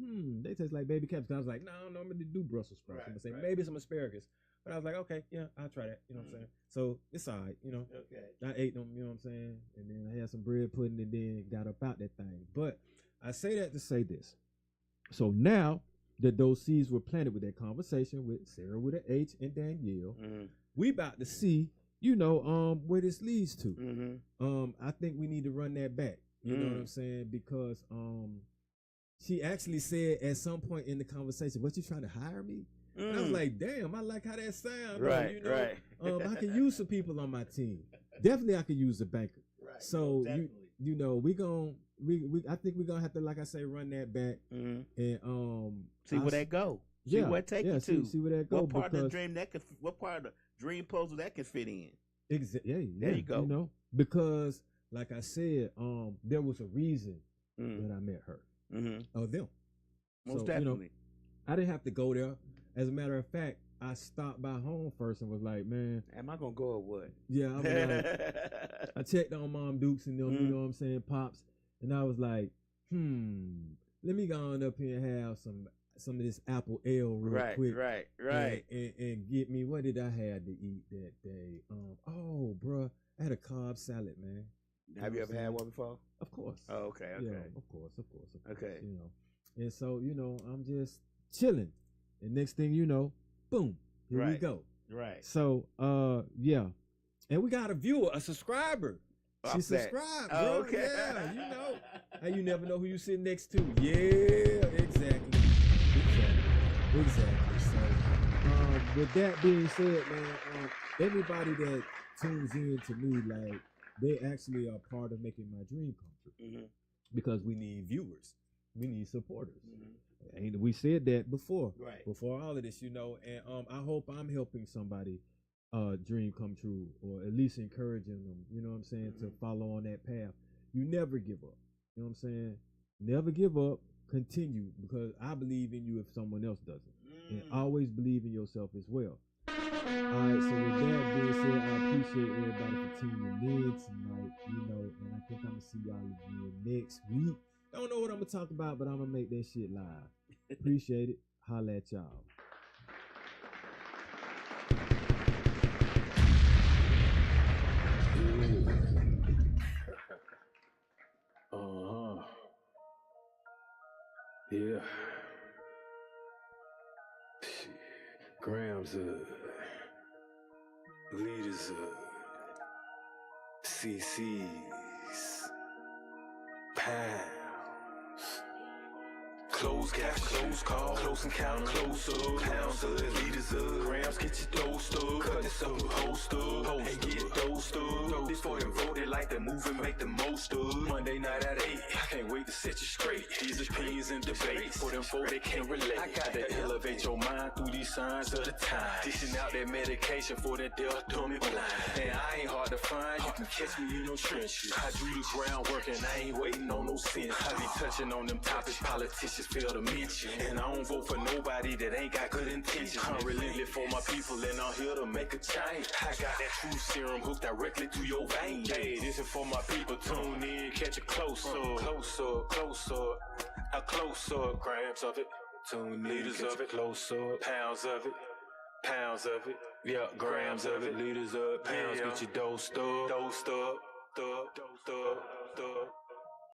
they taste like baby cabbages. I was like, no, I'm gonna do Brussels sprouts. I'm gonna say maybe some asparagus. But I was like, okay, yeah, I'll try that. You know what I'm saying? So it's all right, Okay. I ate them, you know what I'm saying? And then I had some bread pudding and then got up out that thing. But I say that to say this. So now that those seeds were planted with that conversation with Sarah with an H and Danielle, we about to see, where this leads to. I think we need to run that back. You know what I'm saying? Because she actually said at some point in the conversation, "What, you trying to hire me?" And I was like, damn, I like how that sounds. Right, right. I can use some people on my team. Definitely I could use a banker. Right. So I think we're gonna have to, like I say, run that back and see where that go. See where it take you to. See where that go. What part of the dream what part of the dream puzzle that can fit in? There you go. Because like I said, there was a reason that I met her. Or them. Most definitely. I didn't have to go there. As a matter of fact, I stopped by home first and was like, man, am I gonna go or what? Yeah, I was like, I checked on Mom Dukes and them, you know what I'm saying, Pops, and I was like, let me go on up here and have some of this apple ale real quick. Right. And get me, what did I have to eat that day? Bruh, I had a Cobb salad, man. Have you ever had one before? Of course. Oh, okay. Yeah, of course. Okay. And so, I'm just chilling. And next thing you know, boom, here we go. Right. So, yeah. And we got a viewer, a subscriber. She subscribed, bro. Oh, okay. Yeah, And you never know who you sit next to. Yeah, exactly. So, with that being said, man, everybody that tunes in to me, like, they actually are part of making my dream come true. Because we need viewers. We need supporters. And we said that before all of this, and I hope I'm helping somebody dream come true, or at least encouraging them, you know what I'm saying, to follow on that path. You never give up. You know what I'm saying? Never give up. Continue, because I believe in you if someone else doesn't. And always believe in yourself as well. All right, so with that being said, I appreciate everybody for tuning in tonight, and I think I'm going to see y'all again next week. Don't know what I'm going to talk about, but I'm going to make that shit live. Appreciate it. Holla at y'all. Yeah. Grams leaders CCs, pounds. Close close cash, close call, close encounter, close up, pounds of liters of grams, get your dose up, cut this up, host up, and get dosed up. This for them voted like the moving, make the most of. Monday night at 8, I can't wait to set you straight. These opinions and debates, for them folk they can't relate. I got to elevate your mind through these signs of the time. Dishing out that medication for that death, dumb and blind. And I ain't hard to find, you can catch me in no trenches. I do the groundwork and I ain't waiting on no sense. I be touching on them topics politicians fail to mention. And I don't vote for nobody that ain't got good intentions. I'm relentless for my people and I'm here to make a change. I got that true serum hooked directly to your veins. Hey, this is for my people, tune in, catch a close up. Close up, close up, a close up, grams of it. 2 liters of it, close up, pounds of it. Pounds of it, yeah, grams of it, liters of it, pounds, get your dosed up, dosed up,